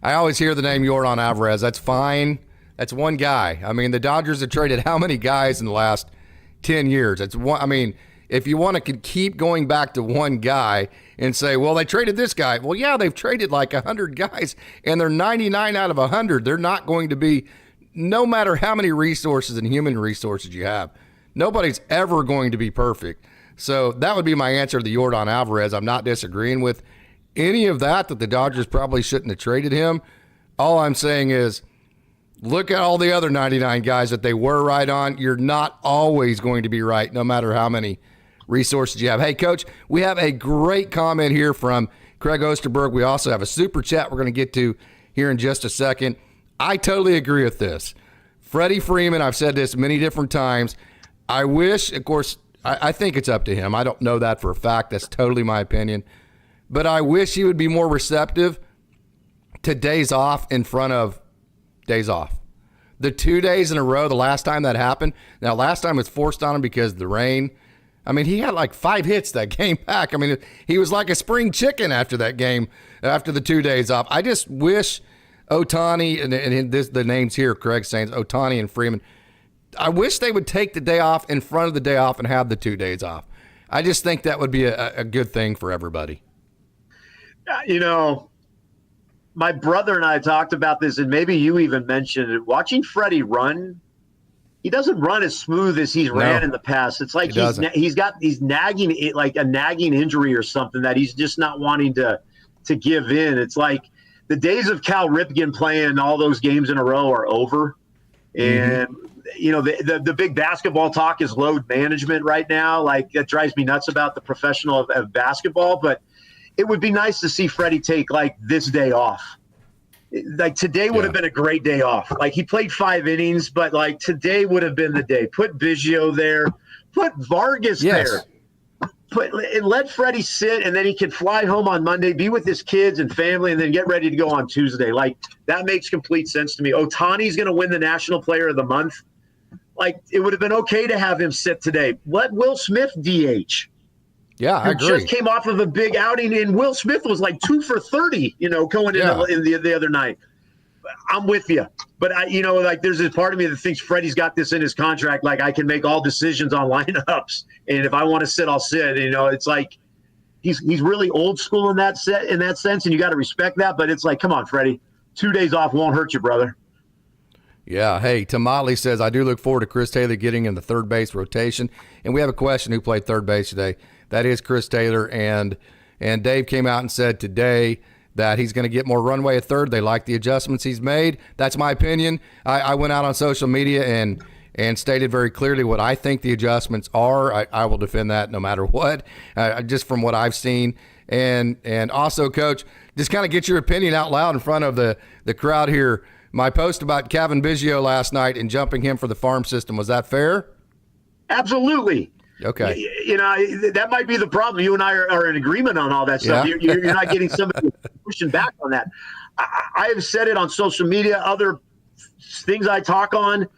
I always hear the name Yordan Alvarez. That's fine. That's one guy. I mean, the Dodgers have traded how many guys in the last 10 years? It's one. I mean, if you want to keep going back to one guy and say, well, they traded this guy. Well, yeah, they've traded 100 guys, and they're 99 out of 100. They're not going to be, no matter how many resources and human resources you have, nobody's ever going to be perfect. So that would be my answer to the Yordan Alvarez. I'm not disagreeing with any of that the Dodgers probably shouldn't have traded him. All I'm saying is, look at all the other 99 guys that they were right on. You're not always going to be right, no matter how many resources you have. Hey, Coach, we have a great comment here from Craig Osterberg. We also have a super chat we're going to get to here in just a second. I totally agree with this. Freddie Freeman, I've said this many different times. I wish, of course, I think it's up to him. I don't know that for a fact. That's totally my opinion. But I wish he would be more receptive to days off in front of days off. The 2 days in a row, the last time that happened, now last time it was forced on him because of the rain. I mean, he had like 5 hits that game back. I mean, he was like a spring chicken after that game, after the 2 days off. I just wish Ohtani, and the names here, Craig's saying Ohtani and Freeman, I wish they would take the day off in front of the day off and have the 2 days off. I just think that would be a good thing for everybody. You know, my brother and I talked about this, and maybe you even mentioned it. Watching Freddie run, he doesn't run as smooth as he's ran in the past. It's like he's nagging, like a nagging injury or something that he's just not wanting to give in. It's like the days of Cal Ripken playing all those games in a row are over. And, you know, the big basketball talk is load management right now. Like, that drives me nuts about the professional of basketball. But it would be nice to see Freddie take, like, this day off. Like, today would have been a great day off. Like, he played 5 innings, but, like, today would have been the day. Put Biggio there. Put Vargas there. Let Freddie sit, and then he can fly home on Monday, be with his kids and family, and then get ready to go on Tuesday. Like, that makes complete sense to me. Ohtani's going to win the National Player of the Month. Like, it would have been okay to have him sit today. Let Will Smith DH. Yeah, I agree. Just came off of a big outing, and Will Smith was like 2 for 30, you know, going in the other night. I'm with you. But, there's this part of me that thinks Freddie's got this in his contract. Like, I can make all decisions on lineups. And if I want to sit, I'll sit. You know, it's like he's really old school in that sense, and you got to respect that. But it's like, come on, Freddie. 2 days off won't hurt you, brother. Yeah. Hey, Tamale says, I do look forward to Chris Taylor getting in the third base rotation. And we have a question, who played third base today? That is Chris Taylor. And Dave came out and said today that he's going to get more runway at third. They like the adjustments he's made. That's my opinion. I went out on social media and stated very clearly what I think the adjustments are. I will defend that no matter what, just from what I've seen. And also, Coach, just kind of get your opinion out loud in front of the crowd here. My post about Kevin Biggio last night and jumping him for the farm system, was that fair? Absolutely. Okay. You know, that might be the problem. You and I are in agreement on all that stuff. Yeah. You're not getting somebody pushing back on that. I have said it on social media, other things I talk on.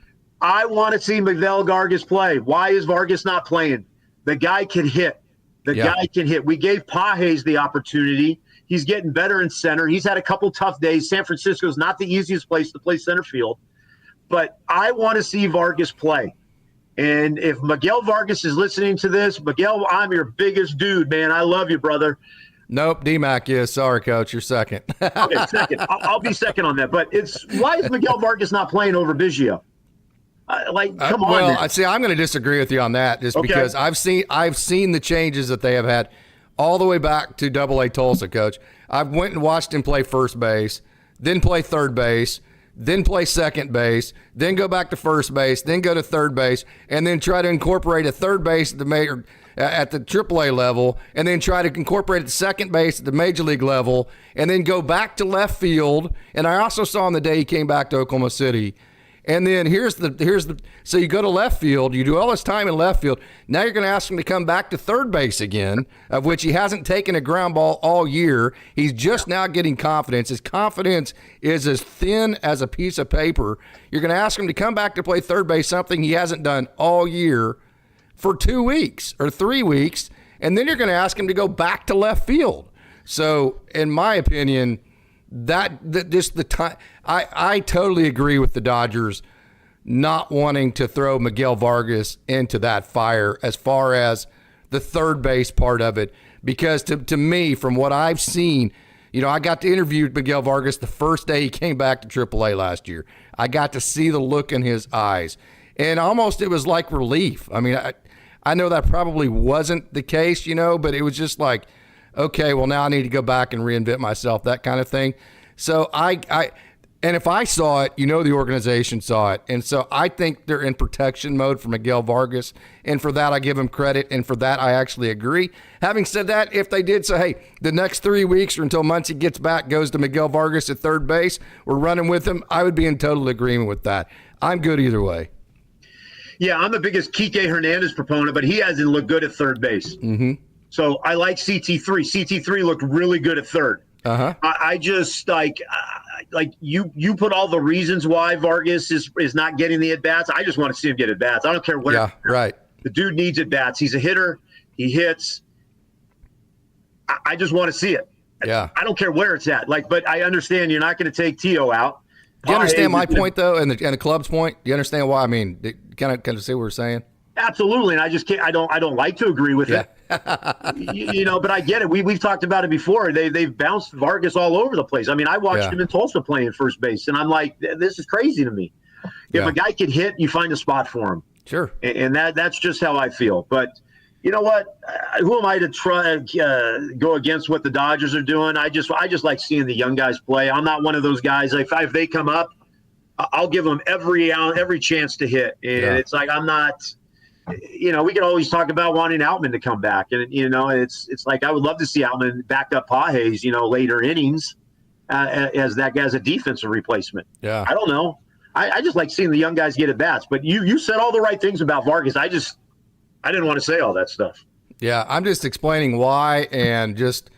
I want to see Miguel Vargas play. Why is Vargas not playing? The guy can hit. Guy can hit. We gave Pages the opportunity. He's getting better in center. He's had a couple tough days. San Francisco's not the easiest place to play center field. But I want to see Vargas play. And if Miguel Vargas is listening to this, Miguel, I'm your biggest dude, man. I love you, brother. Nope, DMAC is. Sorry, Coach. You're second. Okay, second. I'll be second on that. But why is Miguel Vargas not playing over Biggio? Come on. Well, see, I'm going to disagree with you on that, just because I've seen the changes that they have had all the way back to Double-A Tulsa, Coach. I went and watched him play first base, then play third base, then play second base, then go back to first base, then go to third base, and then try to incorporate a third base at the AAA level, and then try to incorporate it second base at the Major League level, and then go back to left field. And I also saw him the day he came back to Oklahoma City. And then so you go to left field, you do all this time in left field. Now you're going to ask him to come back to third base again, of which he hasn't taken a ground ball all year. He's just now getting confidence. His confidence is as thin as a piece of paper. You're going to ask him to come back to play third base, something he hasn't done all year, for 2 weeks or 3 weeks. And then you're going to ask him to go back to left field. So in my opinion, just the time, I totally agree with the Dodgers not wanting to throw Miguel Vargas into that fire as far as the third base part of it, because to me, from what I've seen, you know, I got to interview Miguel Vargas the first day he came back to AAA last year. I got to see the look in his eyes, and almost it was like relief. I mean, I know that probably wasn't the case, you know, but it was just like, okay, well, now I need to go back and reinvent myself, that kind of thing. So and if I saw it, you know, the organization saw it. And so I think they're in protection mode for Miguel Vargas. And for that, I give him credit. And for that, I actually agree. Having said that, if they did say, hey, the next 3 weeks or until Muncy gets back goes to Miguel Vargas at third base, we're running with him, I would be in total agreement with that. I'm good either way. Yeah, I'm the biggest Kike Hernandez proponent, but he hasn't looked good at third base. Mm-hmm. So I like CT3. CT3 looked really good at third. I just like you put all the reasons why Vargas is not getting the at bats. I just want to see him get at bats. I don't care where. Yeah, right. The dude needs at bats. He's a hitter. He hits. I just want to see it. Yeah. I don't care where it's at. But I understand you're not going to take Tio out. Do you understand my point though, and the club's point? Do you understand why? I mean, kind of see what we're saying? Absolutely, and I just can't. I don't like to agree with it. But I get it. We've talked about it before. They've bounced Vargas all over the place. I mean, I watched him in Tulsa playing first base, and I'm like, this is crazy to me. If a guy could hit, you find a spot for him. Sure. And that's just how I feel. But you know what? Who am I to try go against what the Dodgers are doing? I just like seeing the young guys play. I'm not one of those guys. If they come up, I'll give them every chance to hit. And it's like I'm not. We can always talk about wanting Outman to come back, and it's like I would love to see Outman back up Pages, later innings, as that guy's a defensive replacement. Yeah, I don't know. I just like seeing the young guys get at bats. But you said all the right things about Vargas. I didn't want to say all that stuff. Yeah, I'm just explaining why, and just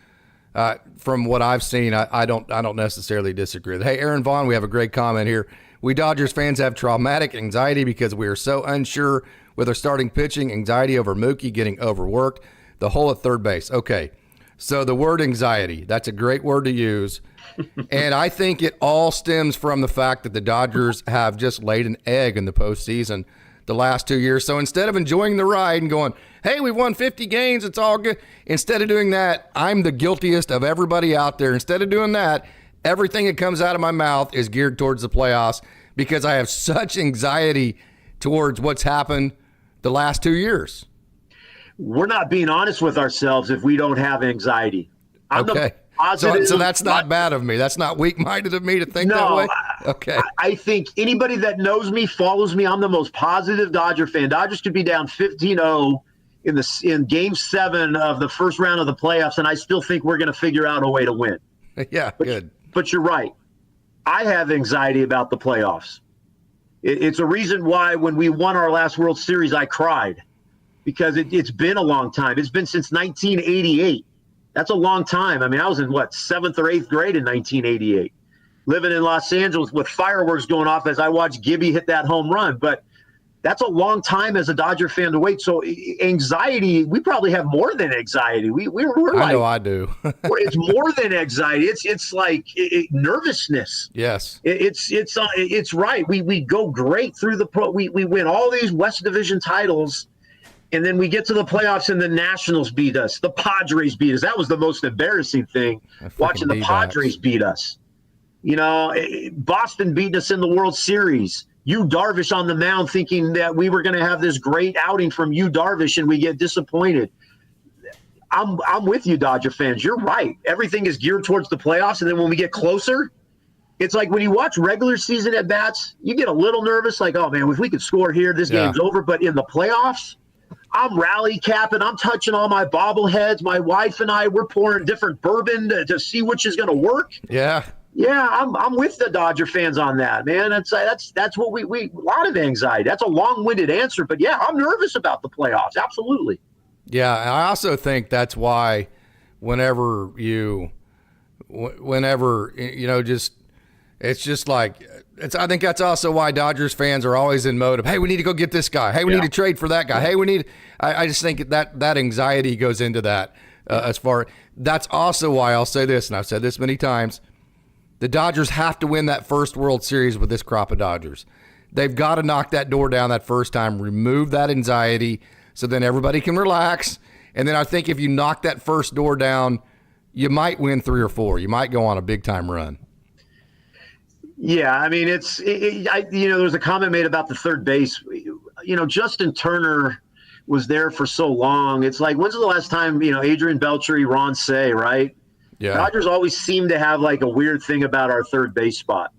from what I've seen, I don't necessarily disagree. Hey, Aaron Vaughn, we have a great comment here. We Dodgers fans have traumatic anxiety because we are so unsure with our starting pitching, anxiety over Mookie getting overworked, the hole at third base. Okay, so the word anxiety, that's a great word to use. And I think it all stems from the fact that the Dodgers have just laid an egg in the postseason the last 2 years. So instead of enjoying the ride and going, hey, we've won 50 games, it's all good. Instead of doing that, I'm the guiltiest of everybody out there. Instead of doing that, everything that comes out of my mouth is geared towards the playoffs because I have such anxiety towards what's happened the last 2 years. We're not being honest with ourselves if we don't have anxiety. Okay. So that's not bad of me. That's not weak-minded of me to think that way? Okay. I think anybody that knows me, follows me, I'm the most positive Dodger fan. Dodgers could be down 15-0 in Game 7 of the first round of the playoffs, and I still think we're going to figure out a way to win. Yeah, good. But you're right. I have anxiety about the playoffs. It's a reason why when we won our last World Series, I cried because it's been a long time. It's been since 1988. That's a long time. I mean, I was in, 7th or 8th grade in 1988, living in Los Angeles with fireworks going off as I watched Gibby hit that home run. But that's a long time as a Dodger fan to wait. So anxiety, we probably have more than anxiety. We're like, I know I do. It's more than anxiety. It's like nervousness. Yes. It's right. We go great through the pro. We win all these West Division titles, and then we get to the playoffs and the Nationals beat us. The Padres beat us. That was the most embarrassing thing, watching the Padres beat us. Boston beat us in the World Series. Darvish on the mound thinking that we were going to have this great outing from Darvish, and we get disappointed. I'm with you, Dodger fans. You're right. Everything is geared towards the playoffs, and then when we get closer, it's like when you watch regular season at bats, you get a little nervous, like, oh man, if we could score here, this game's over. But in the playoffs, I'm rally capping. I'm touching all my bobbleheads. My wife and I, we're pouring different bourbon to see which is going to work. Yeah. Yeah, I'm with the Dodger fans on that, man. That's what we a lot of anxiety. That's a long-winded answer, but yeah, I'm nervous about the playoffs. Absolutely. Yeah, I also think that's why whenever it's just like I think that's also why Dodgers fans are always in mode of, hey, we need to go get this guy. Hey, we need to trade for that guy. Hey, we need. I just think that anxiety goes into that. That's also why I'll say this, and I've said this many times. The Dodgers have to win that first World Series with this crop of Dodgers. They've got to knock that door down that first time, remove that anxiety, so then everybody can relax. And then I think if you knock that first door down, you might win 3 or 4. You might go on a big-time run. Yeah, I mean, there was a comment made about the third base. Justin Turner was there for so long. It's like, when's the last time, Adrian Beltre, Ron Say, right? Yeah. Dodgers always seem to have like a weird thing about our third base spot.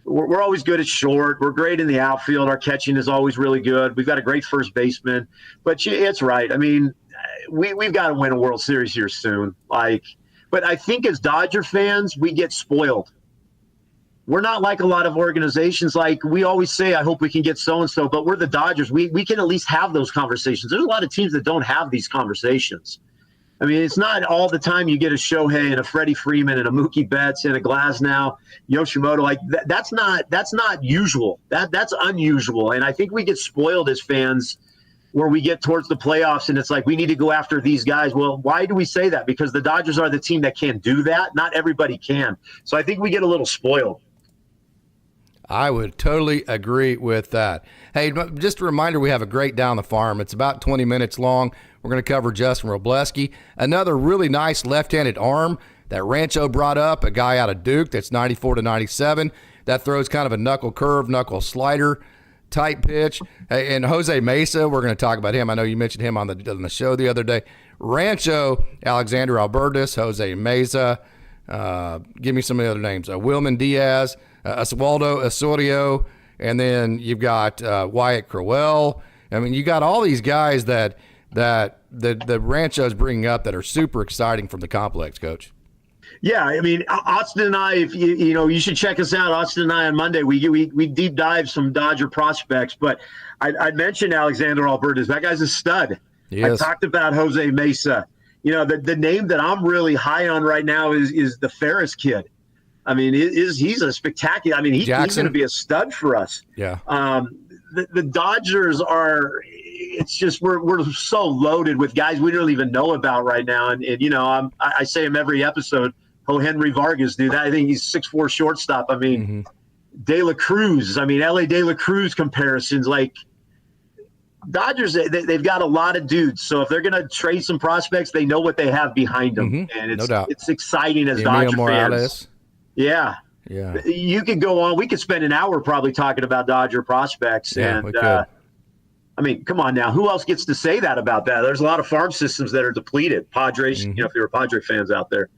We're always good at short. We're great in the outfield. Our catching is always really good. We've got a great first baseman. But it's right. I mean, we've got to win a World Series here soon. But I think as Dodger fans, we get spoiled. We're not like a lot of organizations. Like we always say, I hope we can get so-and-so, but we're the Dodgers. We can at least have those conversations. There's a lot of teams that don't have these conversations. I mean, it's not all the time you get a Shohei and a Freddie Freeman and a Mookie Betts and a Glasnow, Yoshimoto. Like that's not usual. That's unusual. And I think we get spoiled as fans where we get towards the playoffs and it's like we need to go after these guys. Well, why do we say that? Because the Dodgers are the team that can do that. Not everybody can. So I think we get a little spoiled. I would totally agree with that. Hey, just a reminder, we have a great Down the Farm. It's about 20 minutes long. We're going to cover Justin Robleski. Another really nice left-handed arm that Rancho brought up, a guy out of Duke that's 94 to 97. That throws kind of a knuckle curve, knuckle slider type pitch. Hey, and Jose Mesa, we're going to talk about him. I know you mentioned him on the show the other day. Rancho, Alexander Albertus, Jose Mesa. Give me some of the other names. Wilman Diaz, Oswaldo Osorio, and then you've got Wyatt Crowell. I mean, you got all these guys that the Rancho's bringing up that are super exciting from the complex, Coach. Yeah, I mean, Austin and I, if you should check us out. Austin and I on Monday, we deep dive some Dodger prospects. But I mentioned Alexander Albertus. That guy's a stud. Yes. I talked about Jose Mesa. The name that I'm really high on right now is the Ferris kid. I mean, he's a spectacular. I mean, he's going to be a stud for us. Yeah. The Dodgers are. It's just we're so loaded with guys we don't even know about right now, and I say him every episode. Henry Vargas, dude. I think he's 6'4" shortstop. I mean, De La Cruz. I mean, LA De La Cruz comparisons. Like Dodgers, they've got a lot of dudes. So if they're going to trade some prospects, they know what they have behind them, and it's exciting as Dodger fans. Yeah. Yeah. You could go on. We could spend an hour probably talking about Dodger prospects. Yeah, and we could. I mean, come on now. Who else gets to say that about that? There's a lot of farm systems that are depleted. Padres, if you're Padre fans out there,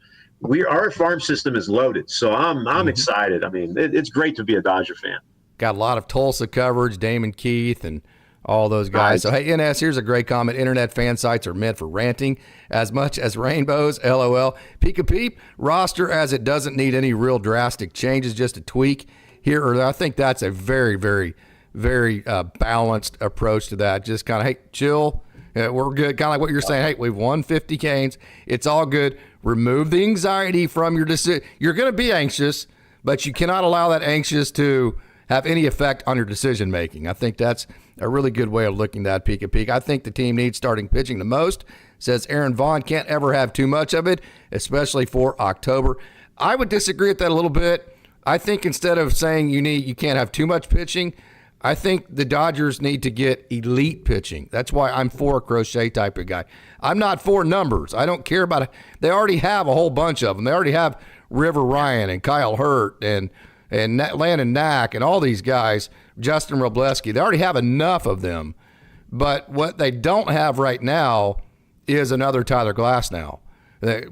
our farm system is loaded. So I'm excited. I mean, it's great to be a Dodger fan. Got a lot of Tulsa coverage, Damon Keith and all those guys. Right. So, hey, NS, here's a great comment. Internet fan sites are meant for ranting as much as rainbows, LOL. Peek a peep, roster as it doesn't need any real drastic changes, just a tweak here or there. I think that's a very, very, very balanced approach to that. Just kind of, hey, chill. We're good. Kind of like what you're saying. Hey, we've won 50 games. It's all good. Remove the anxiety from your decision. You're going to be anxious, but you cannot allow that anxious to have any effect on your decision making. I think that's a really good way of looking at that peek a peek. I think the team needs starting pitching the most. Says Aaron Vaughn, can't ever have too much of it, especially for October. I would disagree with that a little bit. I think instead of saying you can't have too much pitching, I think the Dodgers need to get elite pitching. That's why I'm for a Crochet type of guy. I'm not for numbers. I don't care about it. They already have a whole bunch of them. They already have River Ryan and Kyle Hurt and Landon Knack and all these guys, Justin Robleski. They already have enough of them. But what they don't have right now is another Tyler Glasnow,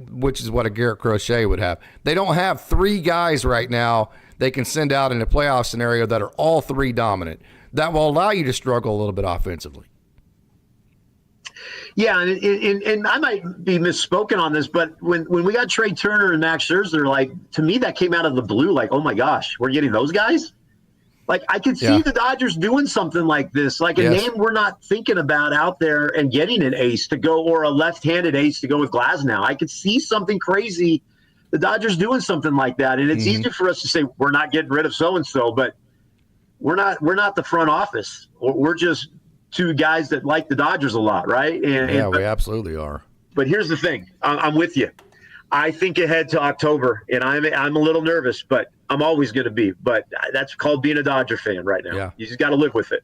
which is what a Garrett Crochet would have. They don't have three guys right now they can send out in a playoff scenario that are all three dominant. That will allow you to struggle a little bit offensively. Yeah, and I might be misspoken on this, but when we got Trey Turner and Max Scherzer, like, to me that came out of the blue, like, oh my gosh, we're getting those guys? Like, I could see the Dodgers doing something like this, like a name we're not thinking about out there and getting an ace to go, or a left-handed ace to go with Glasnow. I could see something crazy, the Dodgers doing something like that. And it's easy for us to say we're not getting rid of so-and-so, but we're not the front office. We're just two guys that like the Dodgers a lot, right? We absolutely are. But here's the thing. I'm with you. I think ahead to October, and I'm a little nervous, but I'm always going to be. But that's called being a Dodger fan right now. Yeah. You just got to live with it.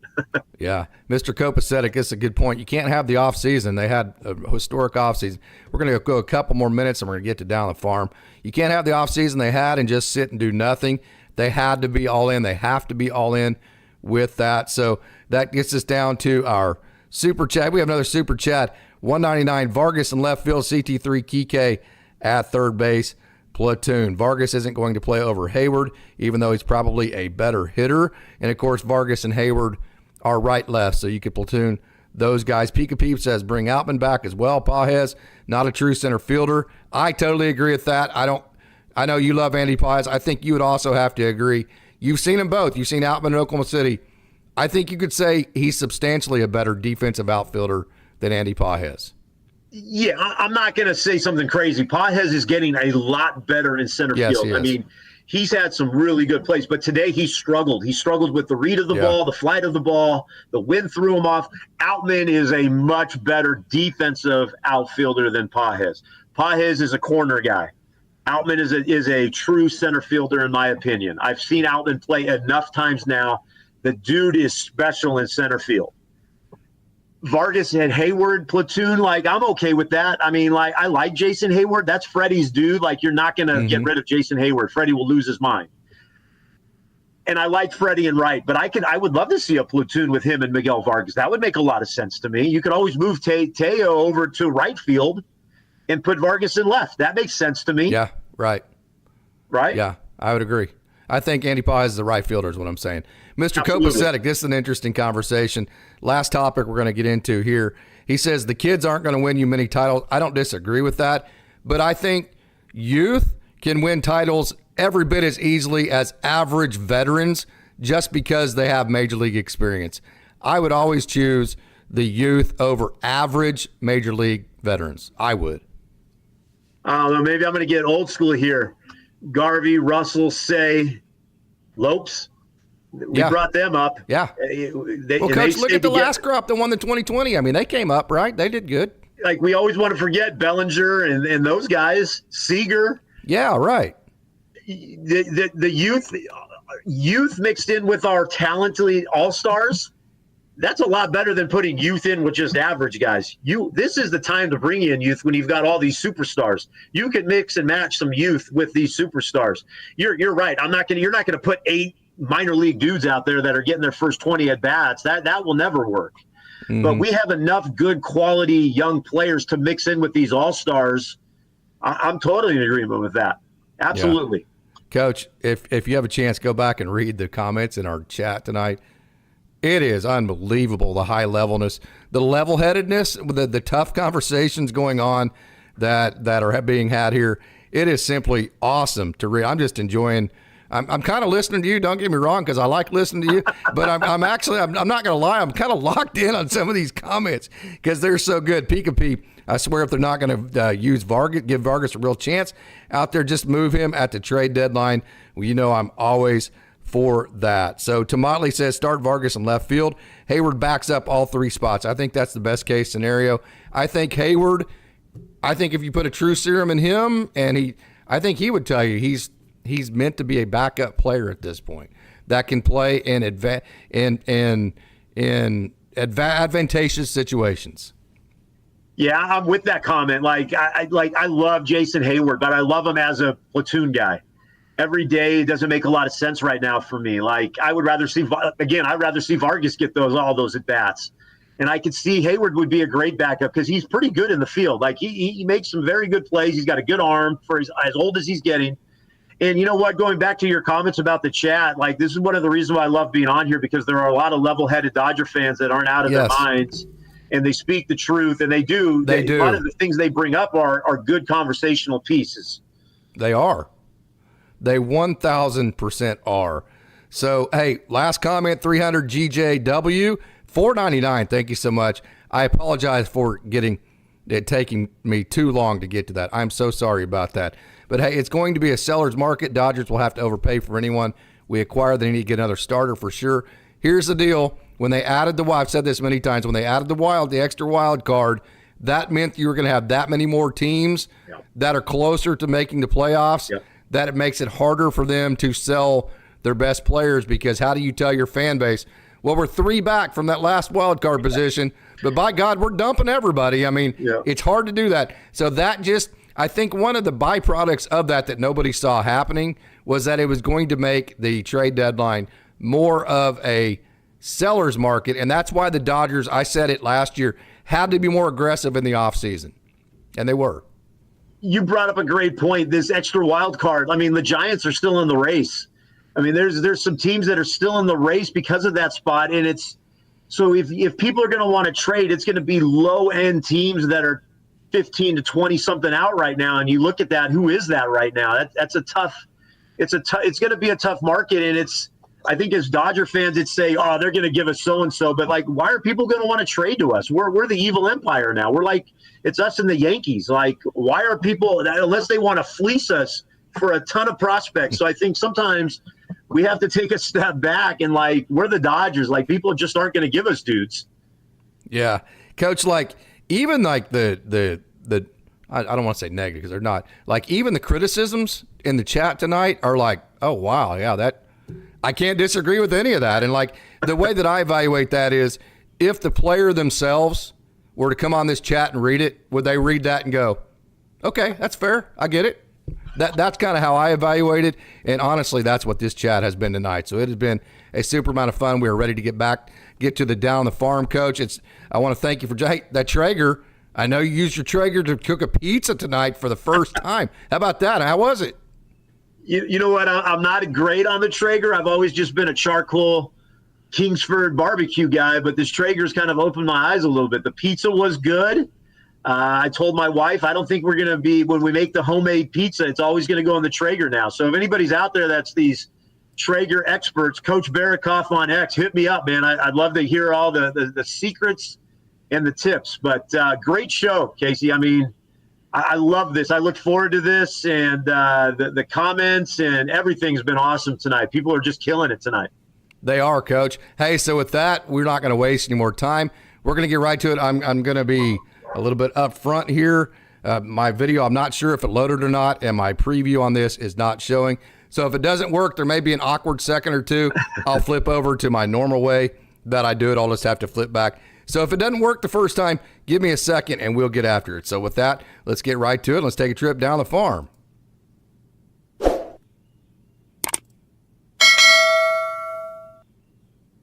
Yeah. Mr. Kopacetic, it's a good point. You can't have the offseason. They had a historic offseason. We're going to go a couple more minutes, and we're going to get to Down the Farm. You can't have the offseason they had and just sit and do nothing. They had to be all in. They have to be all in with that. So that gets us down to our super chat. We have another super chat. 199 Vargas in left field, CT3 Kike at third base, platoon. Vargas isn't going to play over Hayward, even though he's probably a better hitter. And, of course, Vargas and Hayward are right-left, so you could platoon those guys. Pika Peep says bring Outman back as well. Pages, not a true center fielder. I totally agree with that. I know you love Andy Pages. I think you would also have to agree. You've seen them both. You've seen Outman in Oklahoma City. I think you could say he's substantially a better defensive outfielder than Andy Pages. Yeah, I'm not going to say something crazy. Pages is getting a lot better in center field. I mean, he's had some really good plays, but today he struggled. He struggled with the read of the ball, the flight of the ball, the wind threw him off. Outman is a much better defensive outfielder than Pages. Pages is a corner guy. Outman is a true center fielder, in my opinion. I've seen Outman play enough times now. The dude is special in center field. Vargas and Hayward platoon, like, I'm okay with that. I mean, like, I like Jason Hayward. That's Freddie's dude. Like, you're not going to get rid of Jason Hayward. Freddie will lose his mind. And I like Freddie and Wright, but I would love to see a platoon with him and Miguel Vargas. That would make a lot of sense to me. You could always move Teo over to right field and put Vargas in left. That makes sense to me. Yeah, right. Right? Yeah, I would agree. I think Andy Pages is the right fielder is what I'm saying. Mr. Copacetic, this is an interesting conversation. Last topic we're going to get into here. He says the kids aren't going to win you many titles. I don't disagree with that, but I think youth can win titles every bit as easily as average veterans just because they have major league experience. I would always choose the youth over average major league veterans. I would. I don't know. Maybe I'm going to get old school here. Garvey, Russell, Say, Lopes. We brought them up. Yeah. Coach, look at the last crop that won the 2020. I mean, they came up, right? They did good. Like, we always want to forget Bellinger and those guys. Seager. Yeah, right. The youth mixed in with our talented all-stars, that's a lot better than putting youth in with just average guys. This is the time to bring in youth when you've got all these superstars. You can mix and match some youth with these superstars. You're right. You're not gonna put 8 minor league dudes out there that are getting their first 20 at bats. That will never work. But we have enough good quality young players to mix in with these all-stars. I'm totally in agreement with that. Absolutely. Yeah. Coach, if you have a chance, go back and read the comments in our chat tonight. It is unbelievable, the high levelness, the level-headedness, the tough conversations going on that are being had here. It is simply awesome to read. I'm just enjoying. I'm kind of listening to you. Don't get me wrong, because I like listening to you. But I'm not going to lie. I'm kind of locked in on some of these comments because they're so good. Peek-a-peek. I swear, if they're not going to use Vargas, give Vargas a real chance out there, just move him at the trade deadline. Well, you know I'm always for that. So Tomatley says start Vargas in left field. Hayward backs up all 3 spots. I think that's the best case scenario. I think Hayward. I think if you put a true serum in him, I think he would tell you he's meant to be a backup player at this point that can play in advantageous situations. Yeah, I'm with that comment. I love Jason Hayward, but I love him as a platoon guy. Every day doesn't make a lot of sense right now for me. Like, I'd rather see Vargas get all those at bats, and I could see Hayward would be a great backup because he's pretty good in the field. Like, he makes some very good plays. He's got a good arm for as old as he's getting. And you know what? Going back to your comments about the chat, like, this is one of the reasons why I love being on here, because there are a lot of level-headed Dodger fans that aren't out of their minds. And they speak the truth, and they do. A lot of the things they bring up are good conversational pieces. They are. They 1,000% are. So, hey, last comment, 300 GJW, $4.99. Thank you so much. I apologize for it taking me too long to get to that. I'm so sorry about that. But, hey, it's going to be a seller's market. Dodgers will have to overpay for anyone we acquire. They need to get another starter for sure. Here's the deal. When they added I've said this many times, when they added the extra wild card, that meant you were going to have that many more teams that are closer to making the playoffs, that it makes it harder for them to sell their best players, because how do you tell your fan base, well, we're 3 back from that last wild card position, but by God, we're dumping everybody. I mean, it's hard to do that. So I think one of the byproducts of that nobody saw happening was that it was going to make the trade deadline more of a seller's market, and that's why the Dodgers, I said it last year, had to be more aggressive in the offseason, and they were. You brought up a great point, this extra wild card. I mean, the Giants are still in the race. I mean, there's some teams that are still in the race because of that spot, and it's so if people are going to want to trade, it's going to be low-end teams that are 15 to 20 something out right now, and you look at that, who is that right now? It's going to be a tough market, and I think as Dodger fans, it'd say, oh, they're going to give us so-and-so. But, like, why are people going to want to trade to us? We're the evil empire now. We're like, it's us and the Yankees. Like, why are people, unless they want to fleece us for a ton of prospects? So I think sometimes we have to take a step back and, like, we're the Dodgers. Like, people just aren't going to give us dudes. Yeah. Coach, like, even like the I don't want to say negative because they're not. Like, even the criticisms in the chat tonight are like, oh, wow, yeah, that – I can't disagree with any of that. And, like, the way that I evaluate that is if the player themselves were to come on this chat and read it, would they read that and go, okay, that's fair, I get it? That's kind of how I evaluate it. And, honestly, that's what this chat has been tonight. So it has been a super amount of fun. We are ready to get to the Down on the Farm, Coach. I want to thank you for that Traeger. I know you used your Traeger to cook a pizza tonight for the first time. How about that? How was it? You know what? I'm not great on the Traeger. I've always just been a charcoal Kingsford barbecue guy, but this Traeger's kind of opened my eyes a little bit. The pizza was good. I told my wife, I don't think we're going to be, when we make the homemade pizza, it's always going to go in the Traeger now. So if anybody's out there that's these Traeger experts, Coach Barikoff on X, hit me up, man. I'd love to hear all the secrets and the tips. But great show, Casey. I mean, I love this. I look forward to this, and the comments and everything's been awesome tonight. People are just killing it tonight. They are, Coach. Hey, so with that, we're not going to waste any more time. We're going to get right to it. I'm going to be a little bit up front here. My video, I'm not sure if it loaded or not, and my preview on this is not showing. So if it doesn't work, there may be an awkward second or two. I'll flip over to my normal way that I do it. I'll just have to flip back. So if it doesn't work the first time, give me a second and we'll get after it. So with that, let's get right to it. Let's take a trip down the farm.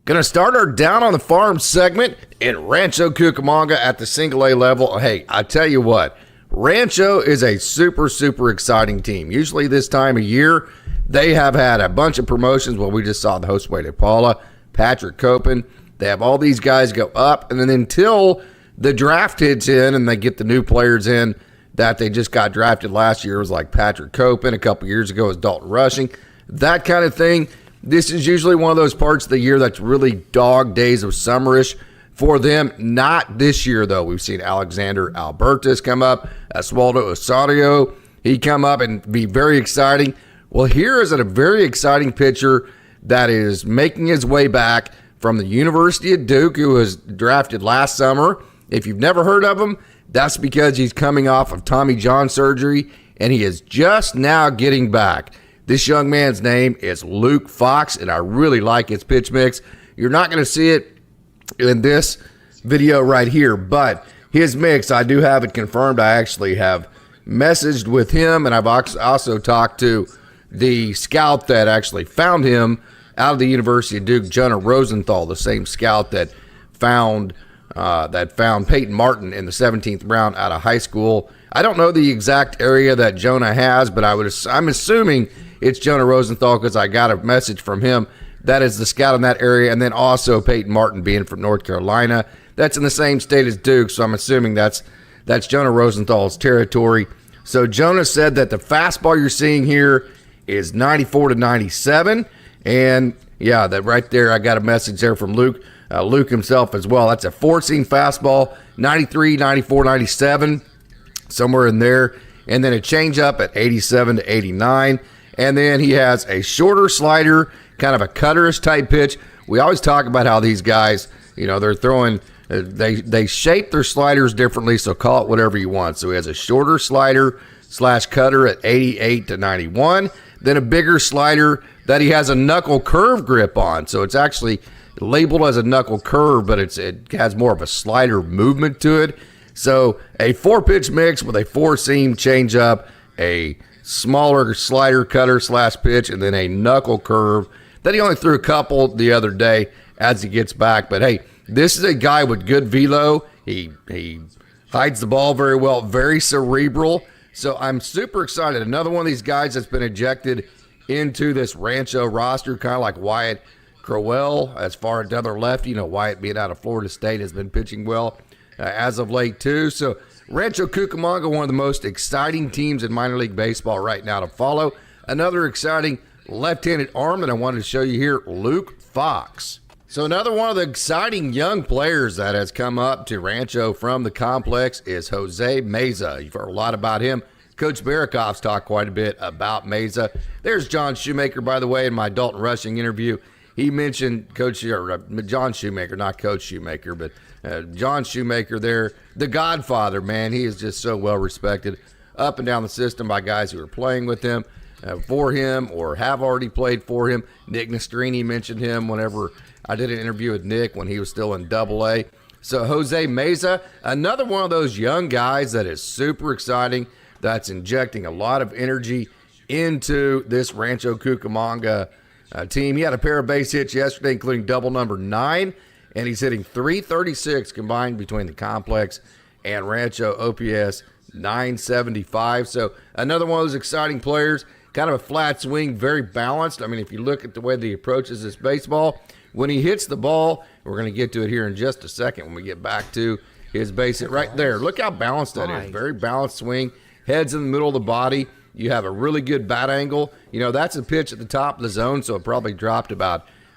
Going to start our Down on the Farm segment in Rancho Cucamonga at the single A level. Hey, I tell you what, Rancho is a super, super exciting team. Usually this time of year, they have had a bunch of promotions. Well, we just saw the Josue de Paula, Patrick Copen. They have all these guys go up, and then until the draft hits in and they get the new players in that they just got drafted last year, it was like Patrick Copen. A couple years ago was Dalton Rushing, that kind of thing. This is usually one of those parts of the year that's really dog days of summerish for them. Not this year, though. We've seen Alexander Alberto come up, Oswaldo Osorio, he come up and be very exciting. Well, here is a very exciting pitcher that is making his way back from the University of Duke, who was drafted last summer. If you've never heard of him, that's because he's coming off of Tommy John surgery, and he is just now getting back. This young man's name is Luke Fox, and I really like his pitch mix. You're not going to see it in this video right here, but his mix, I do have it confirmed. I actually have messaged with him, and I've also talked to the scout that actually found him out of the University of Duke, Jonah Rosenthal, the same scout that found Peyton Martin in the 17th round out of high school. I don't know the exact area that Jonah has, but I'm assuming it's Jonah Rosenthal because I got a message from him. That is the scout in that area, and then also Peyton Martin being from North Carolina. That's in the same state as Duke, so I'm assuming that's Jonah Rosenthal's territory. So Jonah said that the fastball you're seeing here is 94 to 97. And yeah, that right there, I got a message there from Luke himself as well. That's a four-seam fastball, 93, 94, 97, somewhere in there. And then a changeup at 87 to 89. And then he has a shorter slider, kind of a cutterish type pitch. We always talk about how these guys, they're throwing, they shape their sliders differently, so call it whatever you want. So he has a shorter slider / cutter at 88 to 91. Then a bigger slider that he has a knuckle curve grip on. So it's actually labeled as a knuckle curve, but it has more of a slider movement to it. So a 4-pitch mix with a 4-seam changeup, a smaller slider cutter / pitch, and then a knuckle curve that he only threw a couple the other day as he gets back. But hey, this is a guy with good velo. He hides the ball very well, very cerebral. So I'm super excited. Another one of these guys that's been ejected into this Rancho roster, kind of like Wyatt Crowell, as far as the other lefty. Wyatt being out of Florida State has been pitching well as of late too. So Rancho Cucamonga, one of the most exciting teams in minor league baseball right now to follow. Another exciting left-handed arm that I wanted to show you here, Luke Fox. So another one of the exciting young players that has come up to Rancho from the complex is Jose Meza. You've heard a lot about him. Coach Barakoff's talked quite a bit about Meza. There's John Shoemaker, by the way, in my Dalton Rushing interview. He mentioned John Shoemaker, not Coach Shoemaker, but John Shoemaker there, the Godfather, man. He is just so well respected up and down the system by guys who are playing with him, for him, or have already played for him. Nick Nastrini mentioned him whenever I did an interview with Nick when he was still in Double-A. So Jose Meza, another one of those young guys that is super exciting, that's injecting a lot of energy into this Rancho Cucamonga team. He had a pair of base hits yesterday, including double number 9, and he's hitting .336 combined between the complex and Rancho. OPS 975. So another one of those exciting players, kind of a flat swing, very balanced. I mean, if you look at the way that he approaches this baseball, when he hits the ball, we're going to get to it here in just a second when we get back to his base hit right there. Look how balanced that is. Very balanced swing. Head's in the middle of the body. You have a really good bat angle. You know, that's a pitch at the top of the zone, so it probably dropped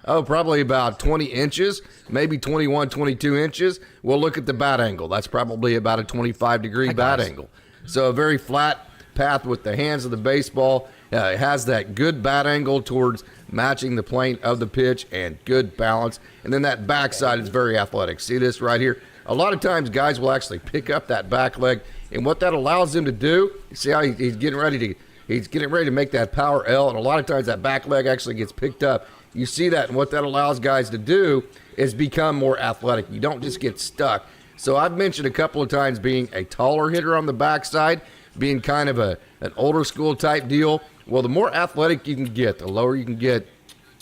probably about 20 inches, maybe 21, 22 inches. Well, look at the bat angle. That's probably about a 25-degree bat angle. So a very flat path with the hands of the baseball. It has that good bat angle towards matching the plane of the pitch and good balance. And then that backside is very athletic. See this right here? A lot of times guys will actually pick up that back leg, and what that allows him to do, you see how he's getting ready to make that power L, and a lot of times that back leg actually gets picked up. You see that, and what that allows guys to do is become more athletic. You don't just get stuck. So I've mentioned a couple of times being a taller hitter on the backside, being kind of an older school type deal. Well, the more athletic you can get, the lower you can get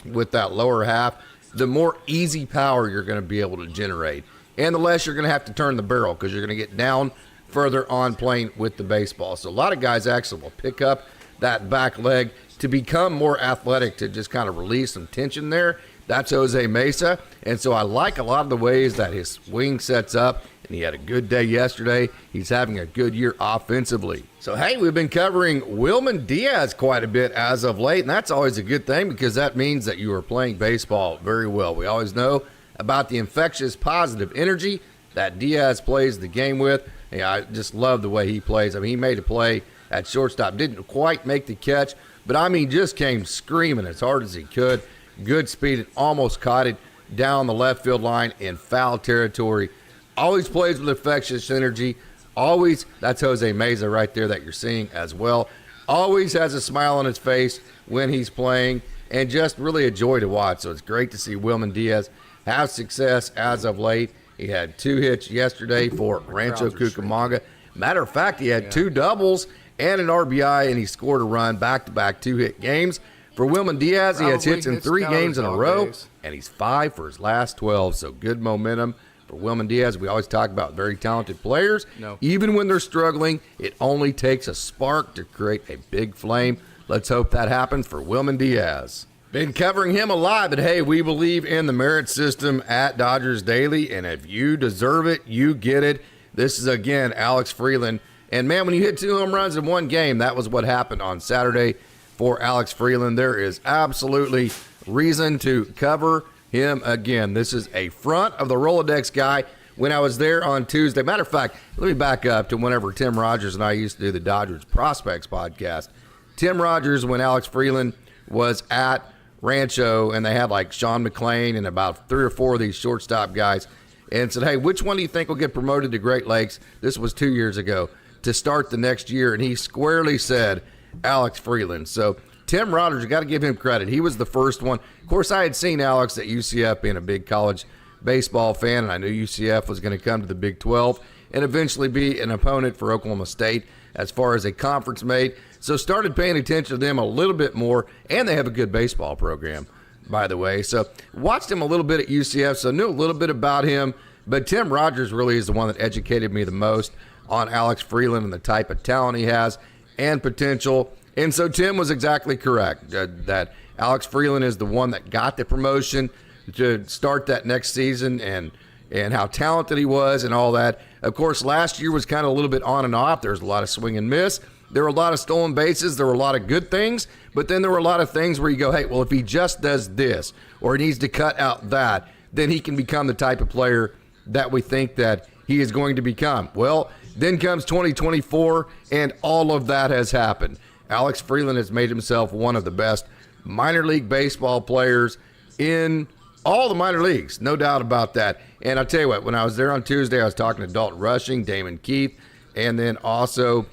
with that lower half, the more easy power you're going to be able to generate. And the less you're going to have to turn the barrel because you're going to get down further on playing with the baseball. So a lot of guys actually will pick up that back leg to become more athletic, to just kind of release some tension there. That's Jose Meza. And so I like a lot of the ways that his swing sets up, and he had a good day yesterday. He's having a good year offensively. So, hey, we've been covering Wilman Diaz quite a bit as of late, and that's always a good thing because that means that you are playing baseball very well. We always know about the infectious positive energy that Diaz plays the game with. Yeah, I just love the way he plays. I mean, he made a play at shortstop, didn't quite make the catch, but I mean, just came screaming as hard as he could. Good speed and almost caught it down the left field line in foul territory. Always plays with infectious energy. Always, that's Jose Meza right there that you're seeing as well. Always has a smile on his face when he's playing, and just really a joy to watch. So it's great to see Wilman Diaz have success as of late. He had 2 hits yesterday for Rancho Cucamonga. Matter of fact, he had 2 doubles and an RBI, and he scored a run, back-to-back 2-hit games. For Wilman Diaz, he has hits in 3 games in a row, and he's 5 for his last 12. So good momentum for Wilman Diaz. We always talk about very talented players. Even when they're struggling, it only takes a spark to create a big flame. Let's hope that happens for Wilman Diaz. Been covering him a lot, but hey, we believe in the merit system at Dodgers Daily, and if you deserve it, you get it. This is, again, Alex Freeland. And, man, when you hit 2 home runs in one game, that was what happened on Saturday for Alex Freeland. There is absolutely reason to cover him again. This is a front of the Rolodex guy. When I was there on Tuesday, matter of fact, let me back up to whenever Tim Rogers and I used to do the Dodgers Prospects podcast. Tim Rogers, when Alex Freeland was at Rancho, and they had like Sean McClain and about 3 or 4 of these shortstop guys, and said, hey, which one do you think will get promoted to Great Lakes? This was 2 years ago, to start the next year, and he squarely said Alex Freeland. So Tim Rogers, you got to give him credit. He was the first one. Of course, I had seen Alex at UCF being a big college baseball fan, and I knew UCF was going to come to the Big 12 and eventually be an opponent for Oklahoma State as far as a conference mate. So started paying attention to them a little bit more, and they have a good baseball program, by the way. So watched him a little bit at UCF, so knew a little bit about him. But Tim Rogers really is the one that educated me the most on Alex Freeland and the type of talent he has and potential. And so Tim was exactly correct, that Alex Freeland is the one that got the promotion to start that next season, and how talented he was and all that. Of course, last year was kind of a little bit on and off. There's a lot of swing and miss. There were a lot of stolen bases. There were a lot of good things, but then there were a lot of things where you go, hey, well, if he just does this or he needs to cut out that, then he can become the type of player that we think that he is going to become. Well, then comes 2024, and all of that has happened. Alex Freeland has made himself one of the best minor league baseball players in all the minor leagues, no doubt about that. And I'll tell you what, when I was there on Tuesday, I was talking to Dalton Rushing, Damon Keith, and then also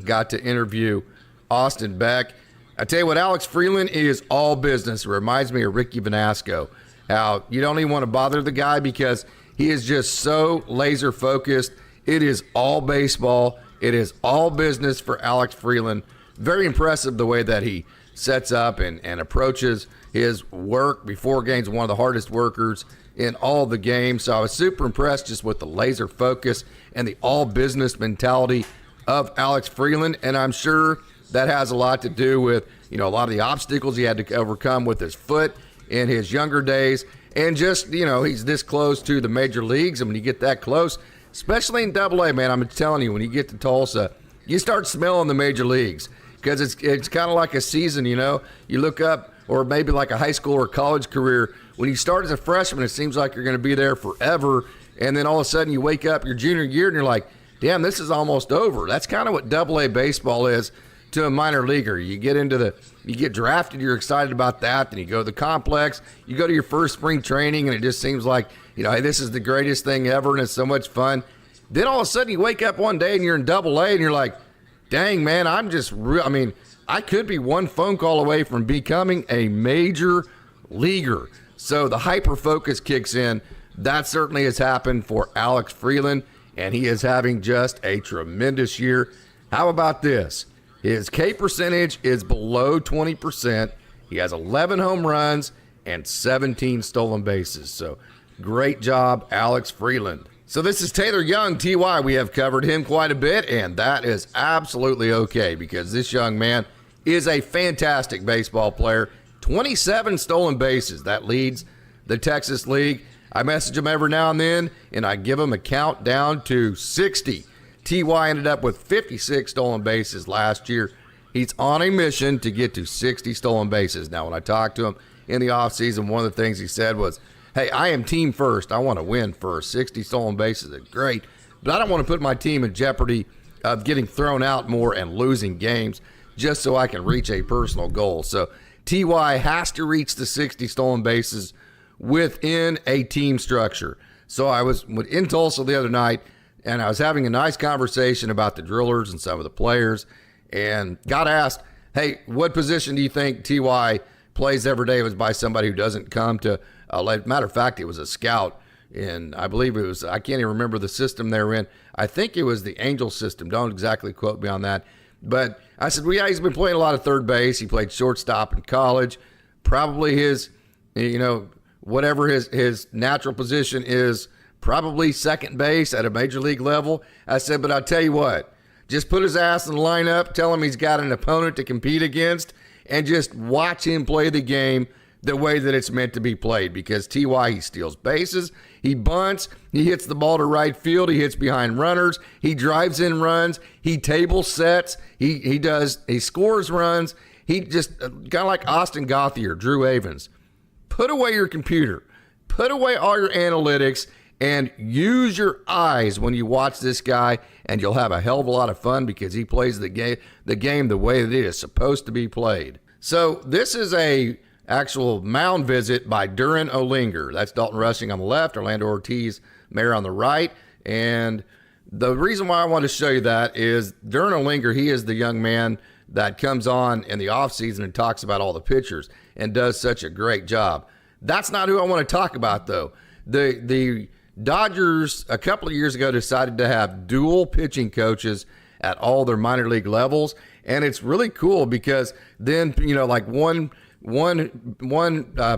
got to interview Austin Beck. I tell you what, Alex Freeland is all business. It reminds me of Ricky Vanasco, how you don't even want to bother the guy because he is just so laser focused. It is all baseball. It is all business for Alex Freeland. Very impressive the way that he sets up and approaches his work before games. One of the hardest workers in all the games. So I was super impressed just with the laser focus and the all business mentality of Alex Freeland. And I'm sure that has a lot to do with, a lot of the obstacles he had to overcome with his foot in his younger days. And just, he's this close to the major leagues. And when you get that close, especially in AA, man, I'm telling you, when you get to Tulsa, you start smelling the major leagues because it's kind of like a season, You look up, or maybe like a high school or college career. When you start as a freshman, it seems like you're going to be there forever. And then all of a sudden you wake up your junior year and you're like, damn, this is almost over. That's kind of what AA baseball is to a minor leaguer. You get drafted, you're excited about that. Then you go to the complex, you go to your first spring training, and it just seems like, hey, this is the greatest thing ever, and it's so much fun. Then all of a sudden you wake up one day and you're in AA, and you're like, dang, man, I could be one phone call away from becoming a major leaguer. So the hyper focus kicks in. That certainly has happened for Alex Freeland, and he is having just a tremendous year. How about this? His K percentage is below 20%. He has 11 home runs and 17 stolen bases. So great job, Alex Freeland. So this is Taylor Young, TY. We have covered him quite a bit, and that is absolutely okay because this young man is a fantastic baseball player. 27 stolen bases. That leads the Texas League. I message him every now and then, and I give him a countdown to 60. TY ended up with 56 stolen bases last year. He's on a mission to get to 60 stolen bases. Now, when I talked to him in the offseason, one of the things he said was, hey, I am team first. I want to win first. 60 stolen bases are great, but I don't want to put my team in jeopardy of getting thrown out more and losing games just so I can reach a personal goal. So TY has to reach the 60 stolen bases within a team structure. So I was in Tulsa the other night, and I was having a nice conversation about the drillers and some of the players, and got asked, hey, what position do you think TY plays every day? It was by somebody who doesn't come to, matter of fact, it was a scout, and I believe it was, I can't even remember the system they were in. I think it was the Angel system. Don't exactly quote me on that. But I said, well, yeah, he's been playing a lot of third base. He played shortstop in college. Probably his, whatever his natural position is, probably second base at a major league level. I said, but I'll tell you what, just put his ass in the lineup, tell him he's got an opponent to compete against, and just watch him play the game the way that it's meant to be played. Because TY, he steals bases, he bunts, he hits the ball to right field, he hits behind runners, he drives in runs, he table sets, he scores runs. He just kind of like Austin Gothier, Drew Avens. Put away your computer, put away all your analytics, and use your eyes when you watch this guy, and you'll have a hell of a lot of fun because he plays the game the way that it is supposed to be played. So this is a actual mound visit by Duran Olinger. That's Dalton Rushing on the left, Orlando Ortiz Mayer on the right. And the reason why I want to show you that is Duran Olinger, he is the young man that comes on in the offseason and talks about all the pitchers and does such a great job. That's not who I want to talk about, though. The Dodgers, a couple of years ago, decided to have dual pitching coaches at all their minor league levels. And it's really cool because then, like one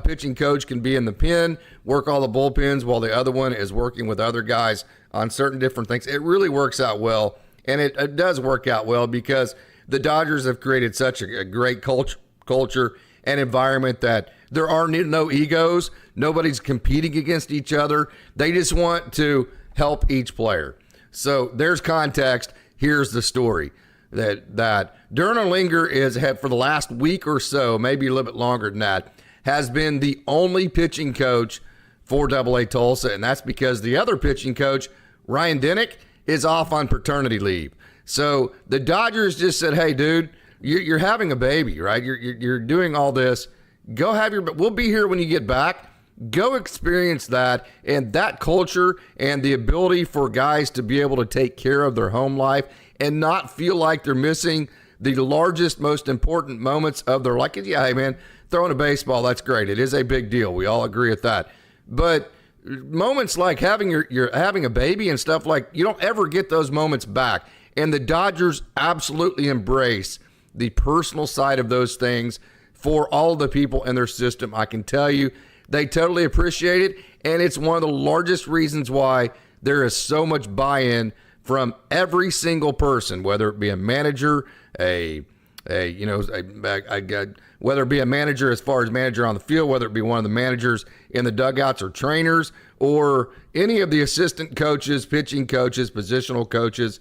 pitching coach can be in the pen, work all the bullpens, while the other one is working with other guys on certain different things. It really works out well, and it does work out well because the Dodgers have created such a great culture and environment that there are no egos. Nobody's competing against each other. They just want to help each player. So there's context. Here's the story. that Derna Linger for the last week or so, maybe a little bit longer than that, has been the only pitching coach for AA Tulsa, and that's because the other pitching coach, Ryan Dennick, is off on paternity leave. So the Dodgers just said, hey, dude, you're having a baby, right? You're doing all this. Go have we'll be here when you get back. Go experience that, and that culture and the ability for guys to be able to take care of their home life and not feel like they're missing the largest, most important moments of their life. Yeah, hey, man, throwing a baseball, that's great. It is a big deal. We all agree with that. But moments like having you're having a baby and stuff, like, you don't ever get those moments back. And the Dodgers absolutely embrace the personal side of those things for all the people in their system. I can tell you, they totally appreciate it, and it's one of the largest reasons why there is so much buy-in from every single person, whether it be a manager, whether it be a manager as far as manager on the field, whether it be one of the managers in the dugouts or trainers, or any of the assistant coaches, pitching coaches, positional coaches,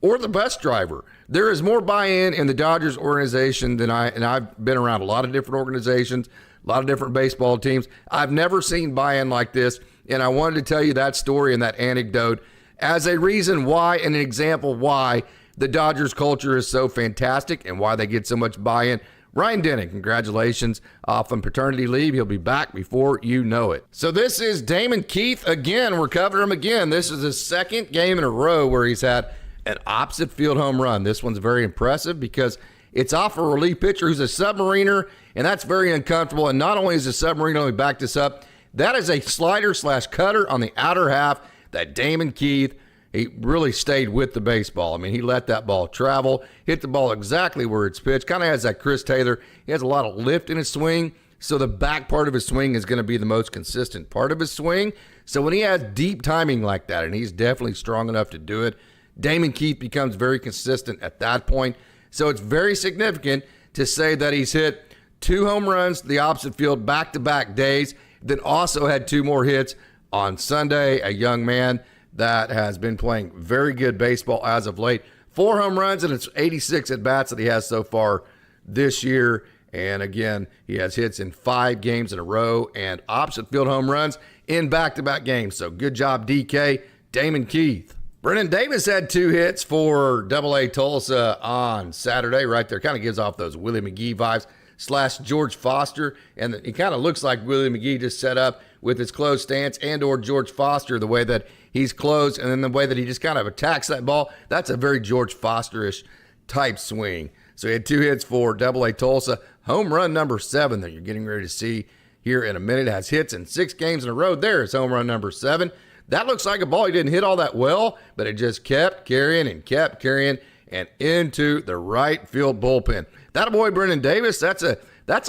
or the bus driver. There is more buy-in in the Dodgers organization than and I've been around a lot of different organizations, a lot of different baseball teams. I've never seen buy-in like this, and I wanted to tell you that story and that anecdote as a reason why and an example why the Dodgers culture is so fantastic and why they get so much buy-in. Ryan Dennick, congratulations, off on paternity leave. He'll be back before you know it. So this is Damon Keith again. We're covering him again. This is his second game in a row where he's had an opposite field home run. This one's very impressive because it's off a relief pitcher who's a submariner, and that's very uncomfortable. And not only is a submariner, let me back this up, that is a slider/cutter on the outer half that Damon Keith, he really stayed with the baseball. I mean, he let that ball travel, hit the ball exactly where it's pitched. Kind of has that Chris Taylor. He has a lot of lift in his swing, so the back part of his swing is going to be the most consistent part of his swing. So when he has deep timing like that, and he's definitely strong enough to do it, Damon Keith becomes very consistent at that point. So it's very significant to say that he's hit 2 home runs to the opposite field back-to-back days, then also had 2 more hits on Sunday. A young man that has been playing very good baseball as of late. 4 home runs, and it's 86 at-bats that he has so far this year. And again, he has hits in 5 games in a row and opposite field home runs in back-to-back games. So good job, DK, Damon Keith. Brennan Davis had 2 hits for AA Tulsa on Saturday. Right there, kind of gives off those Willie McGee vibes / George Foster. And he kind of looks like Willie McGee just set up with his closed stance, and or George Foster, the way that he's closed and then the way that he just kind of attacks that ball. That's a very George Foster-ish type swing. So he had 2 hits for AA Tulsa. Home run number 7 that you're getting ready to see here in a minute. Has hits in 6 games in a row. There's home run number 7. That looks like a ball he didn't hit all that well, but it just kept carrying and into the right field bullpen. That boy, Brennan Davis, that's a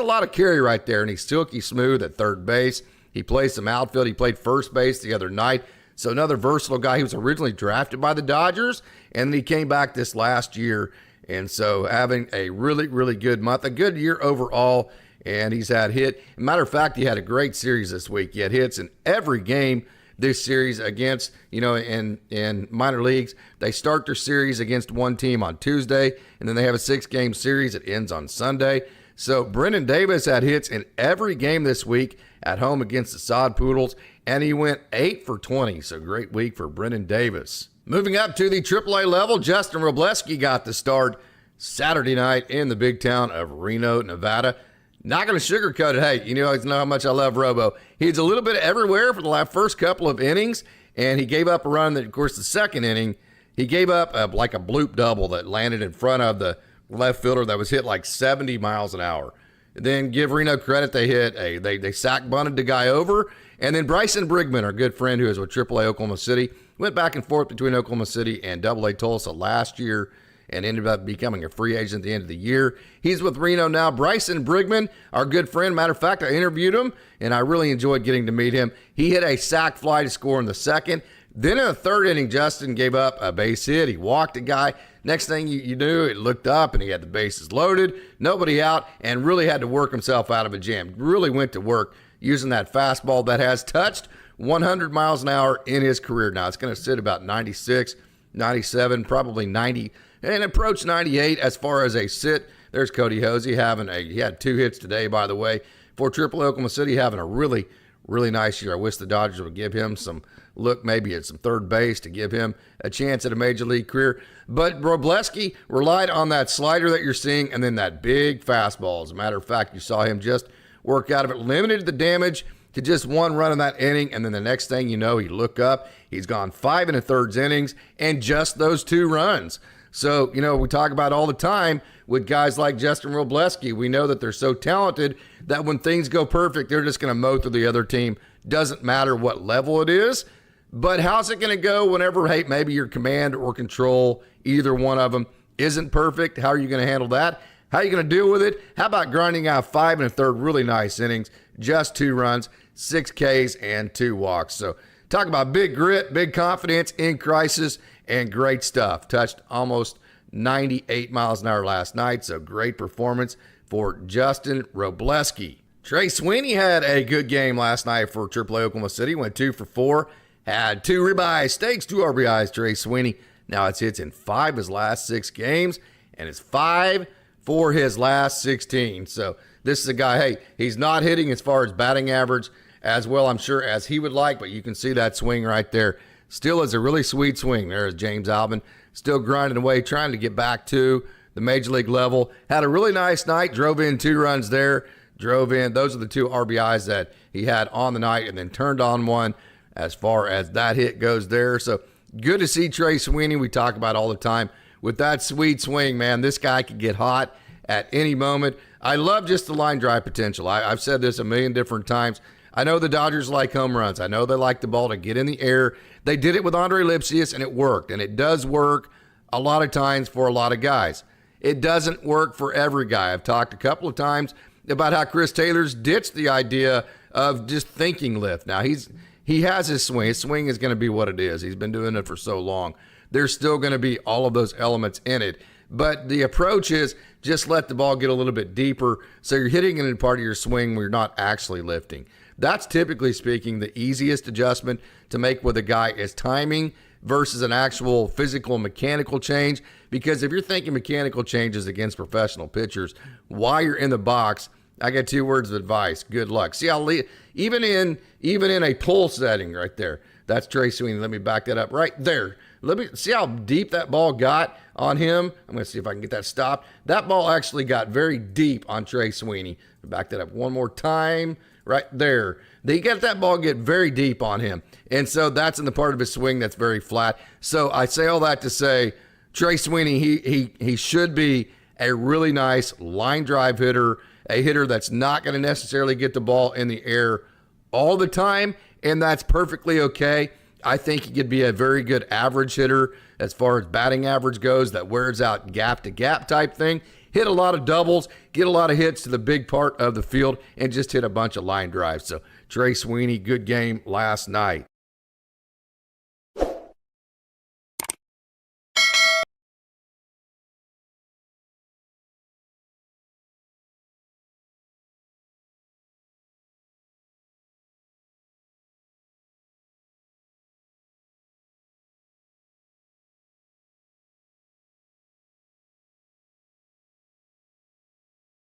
lot of carry right there, and he's silky smooth at third base. He plays some outfield. He played first base the other night. So another versatile guy. He was originally drafted by the Dodgers, and then he came back this last year. And so having a really, really good month, a good year overall, and he's had hit. Matter of fact, he had a great series this week. He had hits in every game this series against, in minor leagues. They start their series against one team on Tuesday, and then they have a 6-game series that ends on Sunday. So Brennan Davis had hits in every game this week at home against the Sod Poodles, and he went 8 for 20. So great week for Brennan Davis. Moving up to the AAA level, Justin Robleski got the start Saturday night in the big town of Reno, Nevada. Not going to sugarcoat it. Hey, you know how much I love Robo. He's a little bit everywhere for the first couple of innings, and he gave up a run that, of course, the second inning, he gave up like a bloop double that landed in front of the left fielder that was hit like 70 miles an hour. Then give Reno credit. They hit they sack bunted the guy over. And then Bryson Brigman, our good friend who is with AAA Oklahoma City, went back and forth between Oklahoma City and AA Tulsa last year and ended up becoming a free agent at the end of the year. He's with Reno now. Bryson Brigman, our good friend. Matter of fact, I interviewed him, and I really enjoyed getting to meet him. He hit a sac fly to score in the second. Then in the third inning, Justin gave up a base hit. He walked a guy. Next thing you knew, it looked up, and he had the bases loaded, nobody out, and really had to work himself out of a jam. Really went to work using that fastball that has touched 100 miles an hour in his career. Now, it's going to sit about 96 97, probably 90, and approach 98 as far as a sit. There's Cody Hosey he had 2 hits today, by the way, for AAA Oklahoma City, having a really, really nice year. I wish the Dodgers would give him some look maybe at some third base to give him a chance at a major league career. But Wroblewski relied on that slider that you're seeing and then that big fastball. As a matter of fact, you saw him just work out of it, limited the damage to just 1 run in that inning, and then the next thing you know, you look up, he's gone 5 1/3 innings and just those 2 runs. So, we talk about all the time with guys like Justin Wroblewski. We know that they're so talented that when things go perfect, they're just going to mow through the other team. Doesn't matter what level it is. But how's it going to go whenever, hey, maybe your command or control, either one of them, isn't perfect? How are you going to handle that? How are you going to deal with it? How about grinding out 5 1/3 really nice innings, just 2 runs, 6 Ks, and 2 walks? So talk about big grit, big confidence in crisis, and great stuff. Touched almost 98 miles an hour last night, so great performance for Justin Wroblewski. Trey Sweeney had a good game last night for AAA Oklahoma City. Went 2 for 4, had 2 ribeye steaks, 2 RBIs. Trey Sweeney now it's hits in 5 his last 6 games, and it's 5 for his last 16. So this is a guy, hey, he's not hitting as far as batting average as well, I'm sure, as he would like, but you can see that swing right there. Still is a really sweet swing. There's James Albin still grinding away, trying to get back to the major league level. Had a really nice night, drove in 2 runs there, those are the 2 RBIs that he had on the night, and then turned on 1 as far as that hit goes there. So good to see Trey Sweeney. We talk about all the time with that sweet swing, man. This guy could get hot at any moment. I love just the line drive potential. I've said this a million different times. I know the Dodgers like home runs. I know they like the ball to get in the air. They did it with Andre Lipsius, and it worked. And it does work a lot of times for a lot of guys. It doesn't work for every guy. I've talked a couple of times about how Chris Taylor's ditched the idea of just thinking lift. Now, he has his swing. His swing is going to be what it is. He's been doing it for so long. There's still going to be all of those elements in it. But the approach is just let the ball get a little bit deeper so you're hitting it in part of your swing where you're not actually lifting. That's typically speaking the easiest adjustment to make with a guy is timing versus an actual physical mechanical change. Because if you're thinking mechanical changes against professional pitchers while you're in the box, I got 2 words of advice. Good luck. See how even in a pull setting right there, that's Trey Sweeney. Let me back that up right there. Let me see how deep that ball got on him. I'm going to see if I can get that stopped. That ball actually got very deep on Trey Sweeney. Back that up one more time. Right there. They got that ball get very deep on him. And so that's in the part of his swing that's very flat. So I say all that to say Trey Sweeney, he should be a really nice line drive hitter, a hitter that's not going to necessarily get the ball in the air all the time, and that's perfectly okay. I think he could be a very good average hitter as far as batting average goes, that wears out gap to gap type thing. Hit a lot of doubles, get a lot of hits to the big part of the field, and just hit a bunch of line drives. So Trey Sweeney, good game last night.